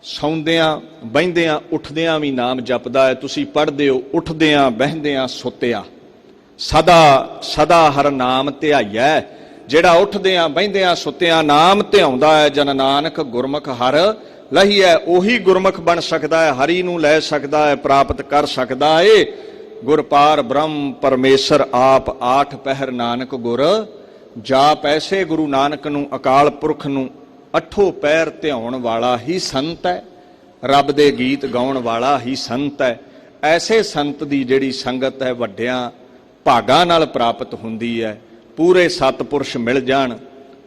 ਸੌਂਦਿਆਂ ਬਹਿੰਦਿਆਂ ਉੱਠਦਿਆਂ ਵੀ ਨਾਮ ਜਪਦਾ ਹੈ। ਤੁਸੀਂ ਪੜ੍ਹਦੇ ਹੋ, ਉੱਠਦਿਆਂ ਬਹਿੰਦਿਆਂ ਸੁੱਤਿਆਂ ਸਦਾ ਸਦਾ ਹਰ ਨਾਮ ਧਿਆਈਐ। ਜਿਹੜਾ ਉੱਠਦਿਆਂ ਬਹਿੰਦਿਆਂ ਸੁੱਤਿਆਂ ਨਾਮ ਧਿਆਉਂਦਾ ਹੈ, ਜਨ ਨਾਨਕ ਗੁਰਮੁਖ ਹਰ ਲਹੀਐ, ਉਹੀ ਗੁਰਮੁਖ ਬਣ ਸਕਦਾ ਹੈ, ਹਰੀ ਨੂੰ ਲੈ ਸਕਦਾ ਹੈ, ਪ੍ਰਾਪਤ ਕਰ ਸਕਦਾ ਏ। ਗੁਰਪਾਰ ਬ੍ਰਹਮ ਪਰਮੇਸ਼ਰ ਆਪ 8 ਪਹਿਰ ਨਾਨਕ ਗੁਰ ਜਾਪ। ਐਸੇ ਗੁਰੂ ਨਾਨਕ ਨੂੰ, ਅਕਾਲ ਪੁਰਖ ਨੂੰ 8 ਪਹਿਰ ਧਿਆਉਣ ਵਾਲਾ ਹੀ ਸੰਤ ਹੈ, ਰੱਬ ਦੇ ਗੀਤ ਗਾਉਣ ਵਾਲਾ ਹੀ ਸੰਤ ਹੈ। ਐਸੇ ਸੰਤ ਦੀ ਜਿਹੜੀ ਸੰਗਤ ਹੈ ਵੱਡਿਆਂ ਭਾਗਾਂ ਨਾਲ ਪ੍ਰਾਪਤ ਹੁੰਦੀ ਹੈ। ਪੂਰੇ ਸਤਪੁਰਸ਼ ਮਿਲ ਜਾਣ,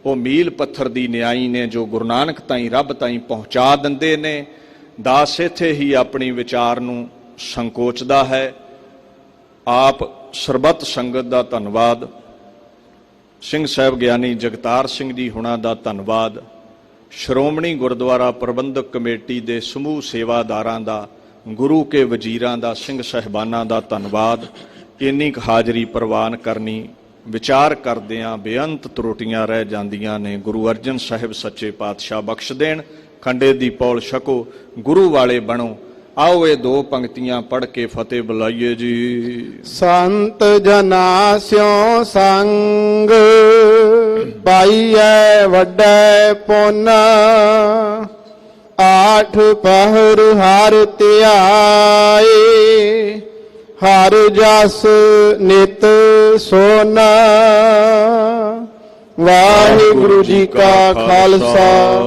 ਉਹ ਮੀਲ ਪੱਥਰ ਦੀ ਨਿਆਈ ਨੇ ਜੋ ਗੁਰੂ ਨਾਨਕ ਤਾਈਂ ਰੱਬ ਤਾਈਂ ਪਹੁੰਚਾ ਦਿੰਦੇ ਨੇ। ਦਾਸ ਇੱਥੇ ਹੀ ਆਪਣੀ ਵਿਚਾਰ ਨੂੰ ਸੰਕੋਚਦਾ ਹੈ। ਆਪ ਸਰਬੱਤ ਸੰਗਤ ਦਾ ਧੰਨਵਾਦ, ਸਿੰਘ ਸਾਹਿਬ ਗਿਆਨੀ ਜਗਤਾਰ ਸਿੰਘ ਜੀ ਹੁਣਾਂ ਦਾ ਧੰਨਵਾਦ, ਸ਼੍ਰੋਮਣੀ ਗੁਰਦੁਆਰਾ ਪ੍ਰਬੰਧਕ ਕਮੇਟੀ ਦੇ ਸਮੂਹ ਸੇਵਾਦਾਰਾਂ ਦਾ, ਗੁਰੂ ਕੇ ਵਜ਼ੀਰਾਂ ਦਾ, ਸਿੰਘ ਸਾਹਿਬਾਨਾਂ ਦਾ ਧੰਨਵਾਦ। ਇੰਨੀ ਕੁ ਹਾਜ਼ਰੀ ਪ੍ਰਵਾਨ ਕਰਨੀ, ਵਿਚਾਰ ਕਰਦਿਆਂ ਬੇਅੰਤ ਤਰੁੱਟੀਆਂ ਰਹਿ ਜਾਂਦੀਆਂ ਨੇ। ਗੁਰੂ ਅਰਜਨ ਸਾਹਿਬ ਸੱਚੇ ਪਾਤਸ਼ਾਹ ਬਖਸ਼ ਦੇਣ। ਖੰਡੇ ਦੀ ਪੌਲ ਛਕੋ, ਗੁਰੂ ਵਾਲੇ ਬਣੋ। ਆਓ ਇਹ 2 ਪੰਕਤੀਆਂ ਪੜ੍ਹ ਕੇ ਫਤਿਹ ਬੁਲਾਈਏ ਜੀ। ਸੰਤ ਜਨਾ ਸਿਉ ਸੰਗ ਪਾਈਐ ਵੱਡਾ ਪੁੰਨ, 8 ਪਹਿਰ ਹਰਿ ਧਿਆਏ, ਹਰ ਜਸ ਨਿਤ ਸੋਨਾ। ਵਾਹਿਗੁਰੂ ਜੀ ਕਾ ਖਾਲਸਾ,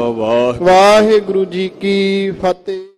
ਵਾਹਿਗੁਰੂ ਜੀ ਕੀ ਫਤਿਹ।